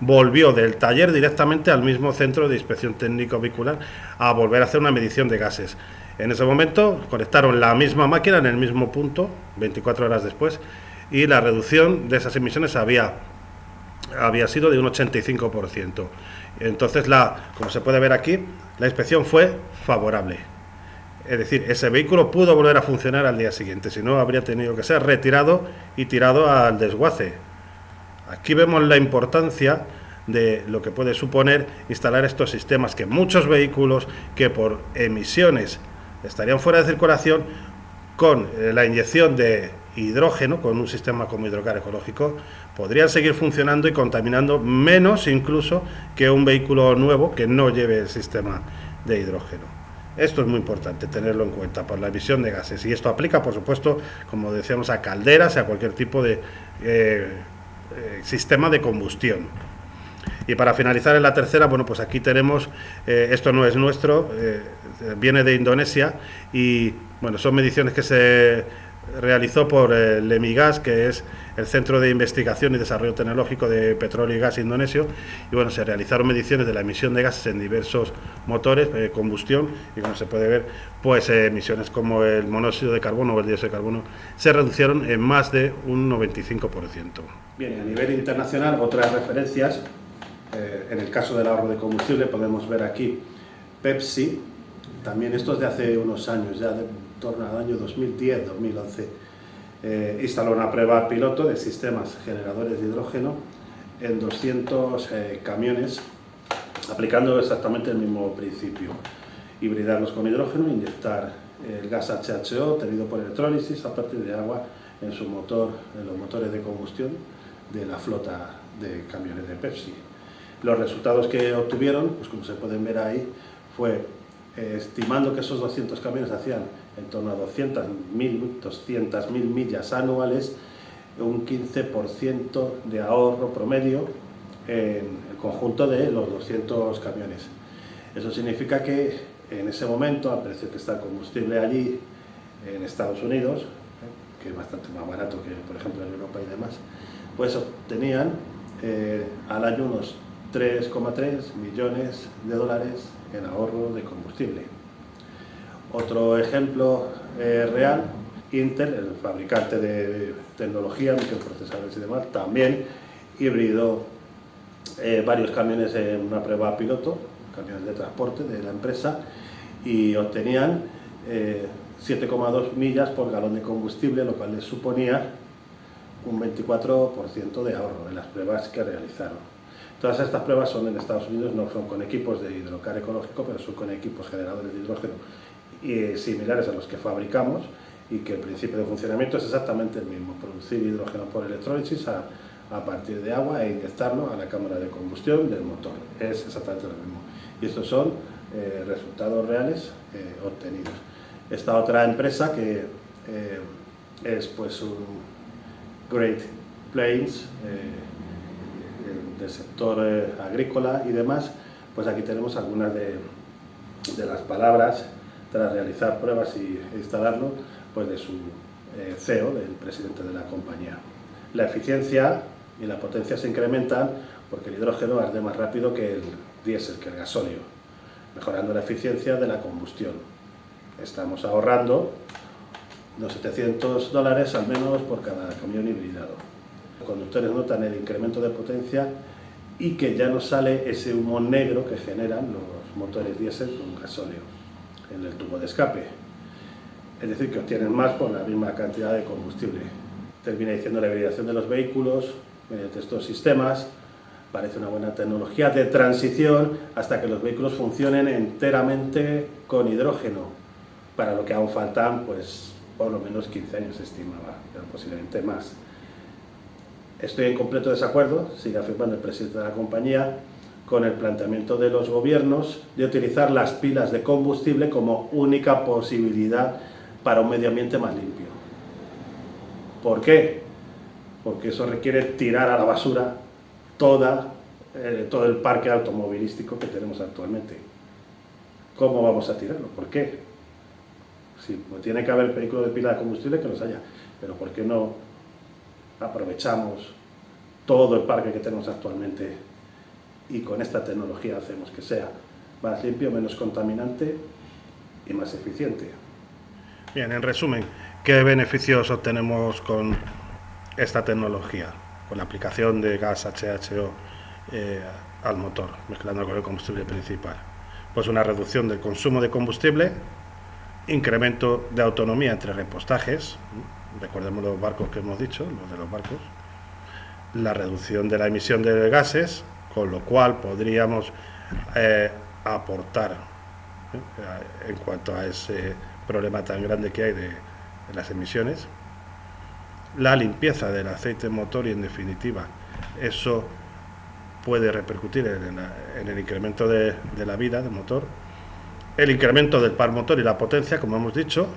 volvió del taller directamente al mismo centro de inspección técnico vehicular a volver a hacer una medición de gases. En ese momento conectaron la misma máquina en el mismo punto, 24 horas después, y la reducción de esas emisiones había sido de un 85%. Entonces, como se puede ver aquí, la inspección fue favorable. Es decir, ese vehículo pudo volver a funcionar al día siguiente, si no habría tenido que ser retirado y tirado al desguace. Aquí vemos la importancia de lo que puede suponer instalar estos sistemas, que muchos vehículos que por emisiones estarían fuera de circulación, con la inyección de hidrógeno, con un sistema como hidrocar ecológico, podrían seguir funcionando y contaminando menos incluso que un vehículo nuevo que no lleve el sistema de hidrógeno. Esto es muy importante tenerlo en cuenta por la emisión de gases, y esto aplica, por supuesto, como decíamos, a calderas y a cualquier tipo de sistema de combustión. Y para finalizar en la tercera, bueno, pues aquí tenemos, esto no es nuestro, viene de Indonesia, y bueno, son mediciones que se realizó por el EMIGAS, que es el Centro de Investigación y Desarrollo Tecnológico de Petróleo y Gas Indonesio, y bueno, se realizaron mediciones de la emisión de gases en diversos motores de combustión, y como se puede ver, pues emisiones como el monóxido de carbono o el dióxido de carbono se reducieron en más de un 95%. Bien, a nivel internacional, otras referencias, en el caso del ahorro de combustible podemos ver aquí Pepsi, también esto es de hace unos años, ya de torno al año 2010-2011, instaló una prueba piloto de sistemas generadores de hidrógeno en 200 camiones, aplicando exactamente el mismo principio: hibridarlos con hidrógeno, inyectar el gas HHO obtenido por electrólisis a partir de agua en su motor, en los motores de combustión de la flota de camiones de Pepsi. Los resultados que obtuvieron, pues como se pueden ver ahí, fue estimando que esos 200 camiones hacían en torno a 200.000 millas anuales, un 15% de ahorro promedio en el conjunto de los 200 camiones. Eso significa que en ese momento, al precio que está el combustible allí en Estados Unidos, que es bastante más barato que, por ejemplo, en Europa y demás, pues obtenían al año unos 3,3 millones de dólares en ahorro de combustible. Otro ejemplo real, Intel, el fabricante de tecnología, microprocesadores y demás, también hibridó varios camiones en una prueba piloto, camiones de transporte de la empresa, y obtenían 7,2 millas por galón de combustible, lo cual les suponía un 24% de ahorro en las pruebas que realizaron. Todas estas pruebas son en Estados Unidos, no son con equipos de hidrocar ecológico, pero son con equipos generadores de hidrógeno similares a los que fabricamos, y que el principio de funcionamiento es exactamente el mismo: producir hidrógeno por electrólisis a partir de agua e inyectarlo a la cámara de combustión del motor. Es exactamente lo mismo. Y estos son resultados reales obtenidos. Esta otra empresa, que es pues Great Plains, del sector agrícola y demás, pues aquí tenemos algunas de las palabras tras realizar pruebas y instalarlo, pues de su CEO, del presidente de la compañía. La eficiencia y la potencia se incrementan porque el hidrógeno arde más rápido que el diésel, que el gasóleo, mejorando la eficiencia de la combustión. Estamos ahorrando unos $700 al menos por cada camión hibridado. Los conductores notan el incremento de potencia y que ya no sale ese humo negro que generan los motores diésel con gasóleo en el tubo de escape. Es decir, que obtienen más por la misma cantidad de combustible. Termina diciendo la hibridación de los vehículos mediante estos sistemas. Parece una buena tecnología de transición hasta que los vehículos funcionen enteramente con hidrógeno, para lo que aún faltan, pues, por lo menos 15 años se estimaba, pero posiblemente más. Estoy en completo desacuerdo, sigue afirmando el presidente de la compañía, con el planteamiento de los gobiernos de utilizar las pilas de combustible como única posibilidad para un medio ambiente más limpio. ¿Por qué? Porque eso requiere tirar a la basura todo el parque automovilístico que tenemos actualmente. ¿Cómo vamos a tirarlo? ¿Por qué? Si pues tiene que haber vehículos de pila de combustible, que los haya, pero ¿por qué no aprovechamos todo el parque que tenemos actualmente y con esta tecnología hacemos que sea más limpio, menos contaminante y más eficiente? Bien, en resumen, ¿qué beneficios obtenemos con esta tecnología? Con la aplicación de gas HHO al motor, mezclando con el combustible principal. Pues una reducción del consumo de combustible, incremento de autonomía entre repostajes, recordemos los barcos que hemos dicho, los de los barcos, la reducción de la emisión de gases, con lo cual podríamos aportar en cuanto a ese problema tan grande que hay de las emisiones, la limpieza del aceite motor y, en definitiva, eso puede repercutir en el incremento de la vida del motor, el incremento del par motor y la potencia, como hemos dicho,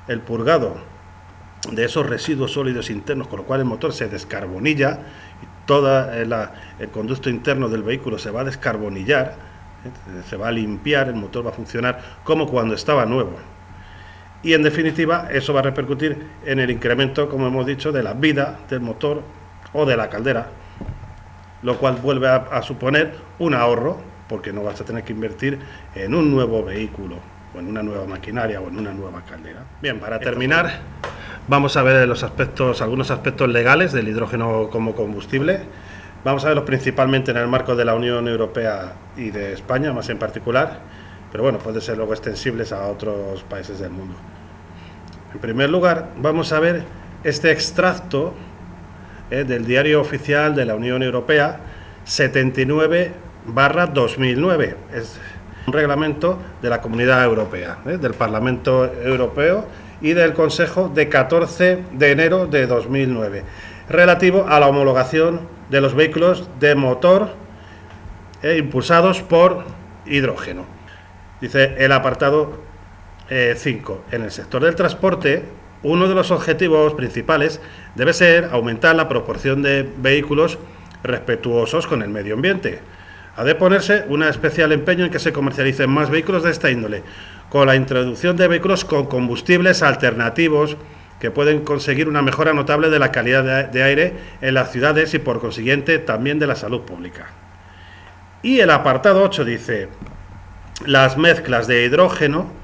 el purgado de esos residuos sólidos internos, con lo cual el motor se descarbonilla y todo el conducto interno del vehículo se va a descarbonillar, se va a limpiar, el motor va a funcionar como cuando estaba nuevo. Y en definitiva eso va a repercutir en el incremento, como hemos dicho, de la vida del motor o de la caldera, lo cual vuelve a suponer un ahorro, porque no vas a tener que invertir en un nuevo vehículo, o en una nueva maquinaria, o en una nueva caldera. Bien, para terminar, vamos a ver algunos aspectos legales del hidrógeno como combustible. Vamos a verlos principalmente en el marco de la Unión Europea y de España, más en particular, pero bueno, puede ser luego extensibles a otros países del mundo. En primer lugar, vamos a ver este extracto del Diario Oficial de la Unión Europea 79/2009. Es un reglamento de la Comunidad Europea, del Parlamento Europeo y del Consejo de 14 de enero de 2009, relativo a la homologación de los vehículos de motor impulsados por hidrógeno. Dice el apartado 5. En el sector del transporte, uno de los objetivos principales debe ser aumentar la proporción de vehículos respetuosos con el medio ambiente. Ha de ponerse un especial empeño en que se comercialicen más vehículos de esta índole, con la introducción de vehículos con combustibles alternativos que pueden conseguir una mejora notable de la calidad de aire en las ciudades y, por consiguiente, también de la salud pública. Y el apartado 8 dice: las mezclas de hidrógeno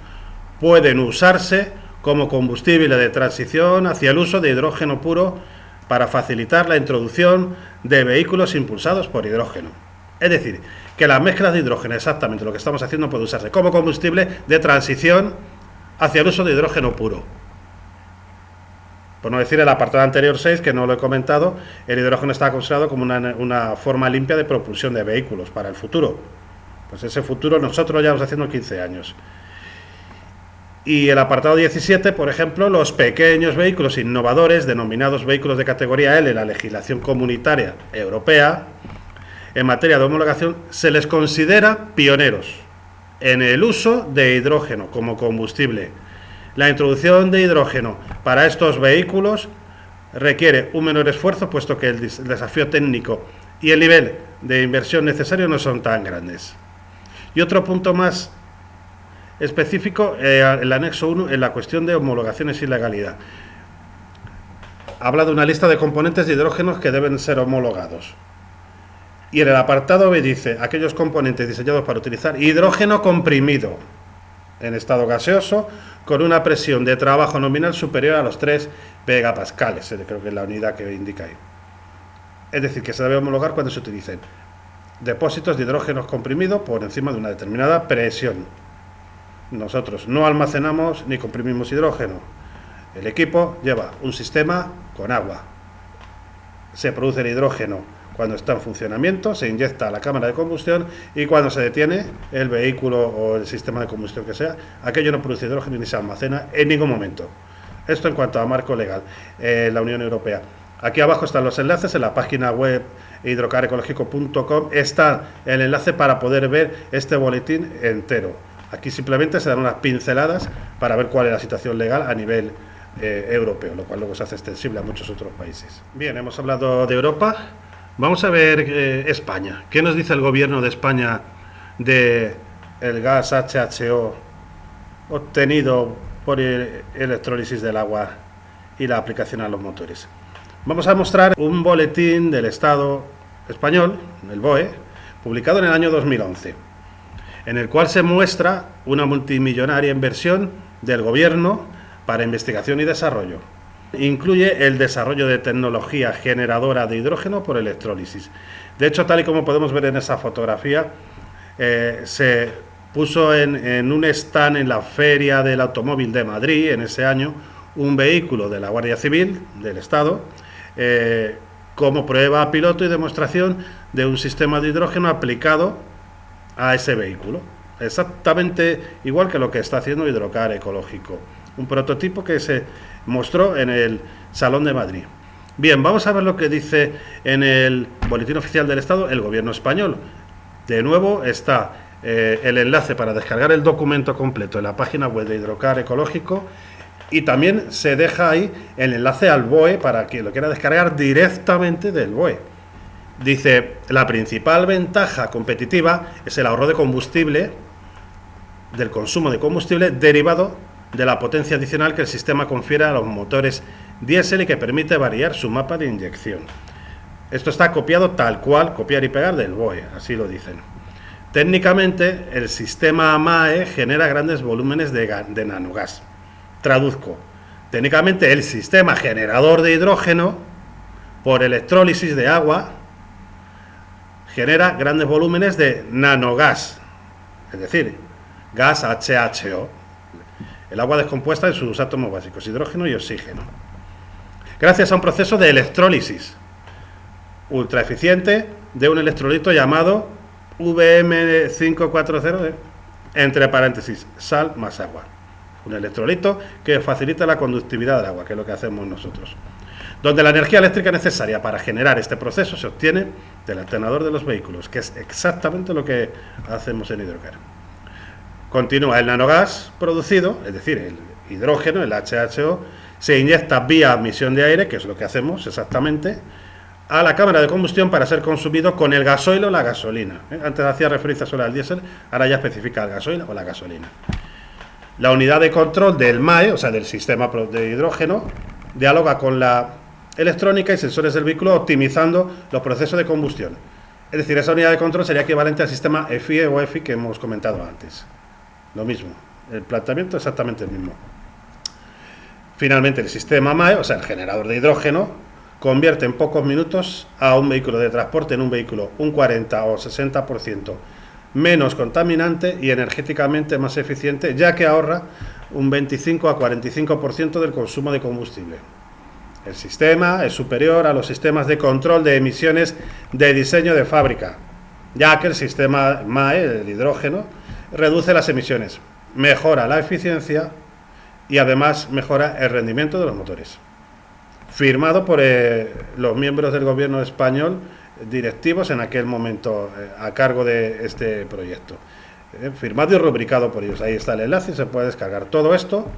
pueden usarse como combustible de transición hacia el uso de hidrógeno puro para facilitar la introducción de vehículos impulsados por hidrógeno. Es decir, que las mezclas de hidrógeno, exactamente lo que estamos haciendo, puede usarse como combustible de transición hacia el uso de hidrógeno puro. Por no decir el apartado anterior 6, que no lo he comentado, el hidrógeno está considerado como una forma limpia de propulsión de vehículos para el futuro. Pues ese futuro nosotros lo llevamos haciendo 15 años. Y el apartado 17, por ejemplo, los pequeños vehículos innovadores, denominados vehículos de categoría L en la legislación comunitaria europea, en materia de homologación, se les considera pioneros en el uso de hidrógeno como combustible. La introducción de hidrógeno para estos vehículos requiere un menor esfuerzo, puesto que el desafío técnico y el nivel de inversión necesario no son tan grandes. Y otro punto más específico, el anexo 1, en la cuestión de homologaciones y legalidad. Habla de una lista de componentes de hidrógenos que deben ser homologados. Y en el apartado B dice, aquellos componentes diseñados para utilizar hidrógeno comprimido en estado gaseoso con una presión de trabajo nominal superior a los 3 megapascales, creo que es la unidad que indica ahí. Es decir, que se debe homologar cuando se utilicen depósitos de hidrógeno comprimido por encima de una determinada presión. Nosotros no almacenamos ni comprimimos hidrógeno. El equipo lleva un sistema con agua. Se produce el hidrógeno cuando está en funcionamiento, se inyecta a la cámara de combustión y cuando se detiene el vehículo o el sistema de combustión que sea, aquello no produce hidrógeno ni se almacena en ningún momento. Esto en cuanto a marco legal, la Unión Europea. Aquí abajo están los enlaces, en la página web hidrocarecológico.com está el enlace para poder ver este boletín entero. Aquí simplemente se dan unas pinceladas para ver cuál es la situación legal a nivel europeo, lo cual luego se hace extensible a muchos otros países. Bien, hemos hablado de Europa. Vamos a ver España. ¿Qué nos dice el gobierno de España de el gas HHO obtenido por electrólisis del agua y la aplicación a los motores? Vamos a mostrar un boletín del Estado español, el BOE, publicado en el año 2011, en el cual se muestra una multimillonaria inversión del gobierno para investigación y desarrollo. Incluye el desarrollo de tecnología generadora de hidrógeno por electrólisis. De hecho, tal y como podemos ver en esa fotografía, se puso en un stand en la Feria del Automóvil de Madrid en ese año un vehículo de la Guardia Civil del Estado como prueba piloto y demostración de un sistema de hidrógeno aplicado a ese vehículo. Exactamente igual que lo que está haciendo Hidrocar Ecológico. Un prototipo que se mostró en el Salón de Madrid. Bien, vamos a ver lo que dice en el Boletín Oficial del Estado el Gobierno español. De nuevo está el enlace para descargar el documento completo en la página web de Hidrocar Ecológico y también se deja ahí el enlace al BOE para quien lo quiera descargar directamente del BOE. Dice, la principal ventaja competitiva es el ahorro de combustible, del consumo de combustible derivado de la potencia adicional que el sistema confiere a los motores diésel y que permite variar su mapa de inyección. Esto está copiado tal cual, copiar y pegar del BOE, así lo dicen. Técnicamente, el sistema MAE genera grandes volúmenes de nanogás. Traduzco, técnicamente el sistema generador de hidrógeno por electrólisis de agua genera grandes volúmenes de nanogás, es decir, gas HHO. El agua descompuesta en sus átomos básicos, hidrógeno y oxígeno. Gracias a un proceso de electrólisis ultra eficiente de un electrolito llamado VM540, entre paréntesis, sal más agua. Un electrolito que facilita la conductividad del agua, que es lo que hacemos nosotros. Donde la energía eléctrica necesaria para generar este proceso se obtiene del alternador de los vehículos, que es exactamente lo que hacemos en Hidrocar. Continúa el nanogás producido, es decir, el hidrógeno, el HHO, se inyecta vía admisión de aire, que es lo que hacemos exactamente, a la cámara de combustión para ser consumido con el gasoil o la gasolina. Antes hacía referencia solo al diésel, ahora ya especifica el gasoil o la gasolina. La unidad de control del MAE, o sea, del sistema de hidrógeno, dialoga con la electrónica y sensores del vehículo optimizando los procesos de combustión. Es decir, esa unidad de control sería equivalente al sistema EFI o EFI que hemos comentado antes. Lo mismo, el planteamiento es exactamente el mismo. Finalmente, el sistema MAE, o sea, el generador de hidrógeno, convierte en pocos minutos a un vehículo de transporte en un vehículo un 40 o 60% menos contaminante y energéticamente más eficiente, ya que ahorra un 25 a 45% del consumo de combustible. El sistema es superior a los sistemas de control de emisiones de diseño de fábrica, ya que el sistema MAE, el hidrógeno, reduce las emisiones, mejora la eficiencia y además mejora el rendimiento de los motores. Firmado por los miembros del gobierno español, directivos en aquel momento a cargo de este proyecto. Firmado y rubricado por ellos. Ahí está el enlace, se puede descargar todo esto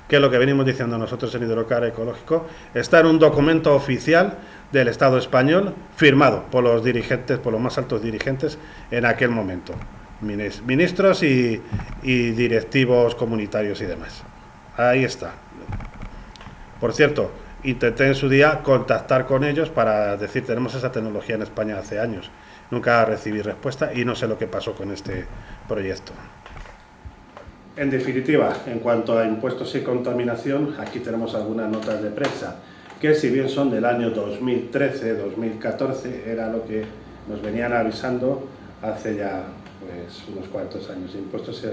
que es lo que venimos diciendo nosotros en Hidrocar Ecológico, está en un documento oficial del Estado español, firmado por los dirigentes, por los más altos dirigentes en aquel momento, ministros y directivos comunitarios y demás. Ahí está. Por cierto, intenté en su día contactar con ellos para decir, tenemos esa tecnología en España hace años. Nunca recibí respuesta y no sé lo que pasó con este proyecto. En definitiva, en cuanto a impuestos y contaminación, aquí tenemos algunas notas de prensa, que si bien son del año 2013-2014, era lo que nos venían avisando hace ya pues, unos cuantos años. Impuestos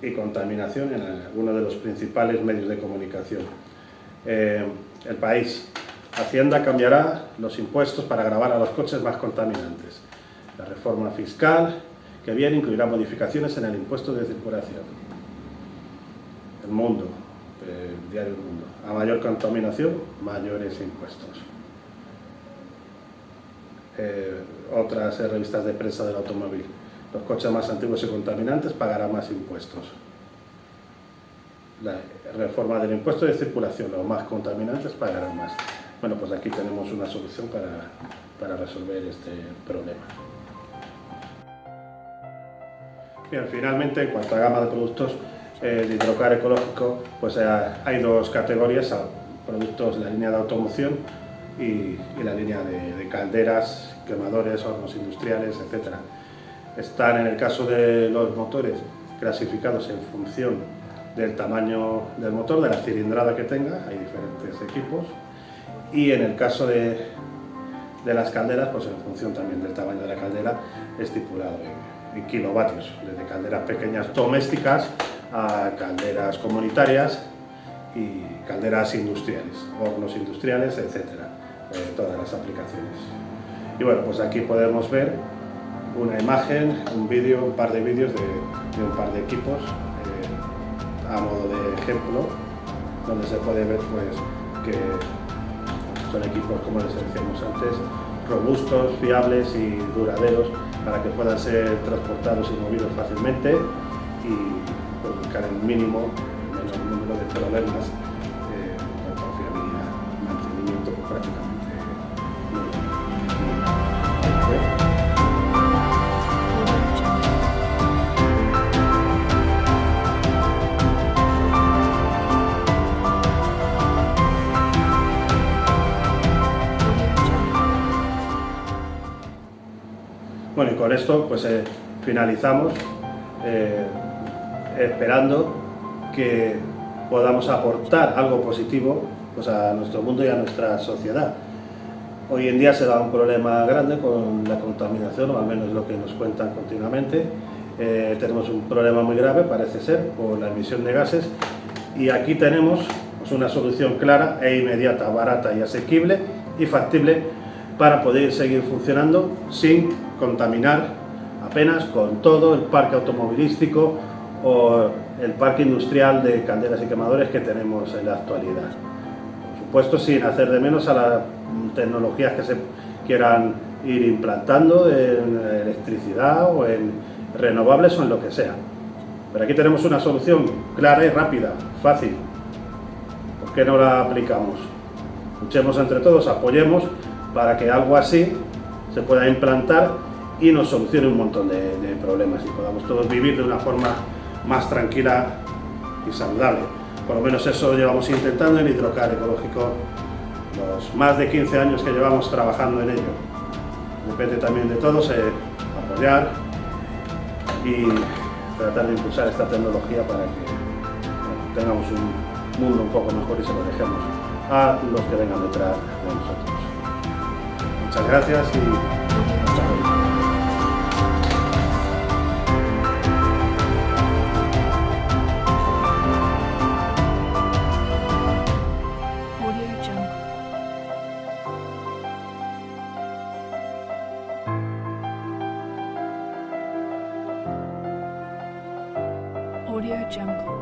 y contaminación en algunos de los principales medios de comunicación. El País. Hacienda cambiará los impuestos para gravar a los coches más contaminantes. La reforma fiscal que viene incluirá modificaciones en el impuesto de circulación. El Mundo, el diario El Mundo. A mayor contaminación, mayores impuestos. Otras revistas de prensa del automóvil. Los coches más antiguos y contaminantes pagarán más impuestos. La reforma del impuesto de circulación, los más contaminantes pagarán más. Bueno, pues aquí tenemos una solución para resolver este problema. Bien, finalmente, en cuanto a gama de productos de Hidrocar Ecológico, pues hay dos categorías, productos de la línea de automoción y la línea de calderas, quemadores, hornos industriales, etc. Están, en el caso de los motores, clasificados en función del tamaño del motor, de la cilindrada que tenga, hay diferentes equipos, y en el caso de las calderas, pues en función también del tamaño de la caldera, estipulado en kilovatios, desde calderas pequeñas domésticas a calderas comunitarias y calderas industriales, hornos industriales, etcétera, todas las aplicaciones. Y bueno, pues aquí podemos ver una imagen, un vídeo, un par de vídeos de un par de equipos a modo de ejemplo, donde se puede ver pues que son equipos, como les decíamos antes, robustos, fiables y duraderos para que puedan ser transportados y movidos fácilmente y buscar el menor número de problemas en cuanto a fiabilidad, mantenimiento prácticamente nulo. Bueno, y con esto pues finalizamos esperando que podamos aportar algo positivo pues, a nuestro mundo y a nuestra sociedad. Hoy en día se da un problema grande con la contaminación, o al menos lo que nos cuentan continuamente. Tenemos un problema muy grave, parece ser, por la emisión de gases, y aquí tenemos pues, una solución clara e inmediata, barata y asequible y factible para poder seguir funcionando sin contaminar apenas con todo el parque automovilístico o el parque industrial de calderas y quemadores que tenemos en la actualidad. Por supuesto, sin hacer de menos a las tecnologías que se quieran ir implantando en electricidad o en renovables o en lo que sea. Pero aquí tenemos una solución clara y rápida, fácil. ¿Por qué no la aplicamos? Luchemos entre todos, apoyemos para que algo así se pueda implantar y nos solucione un montón de problemas y podamos todos vivir de una forma más tranquila y saludable. Por lo menos eso llevamos intentando en Hidrocar Ecológico los más de 15 años que llevamos trabajando en ello. Depende también de todos apoyar y tratar de impulsar esta tecnología para que tengamos un mundo un poco mejor y se lo dejemos a los que vengan detrás de nosotros. Muchas gracias y hasta luego. Audio Jungle.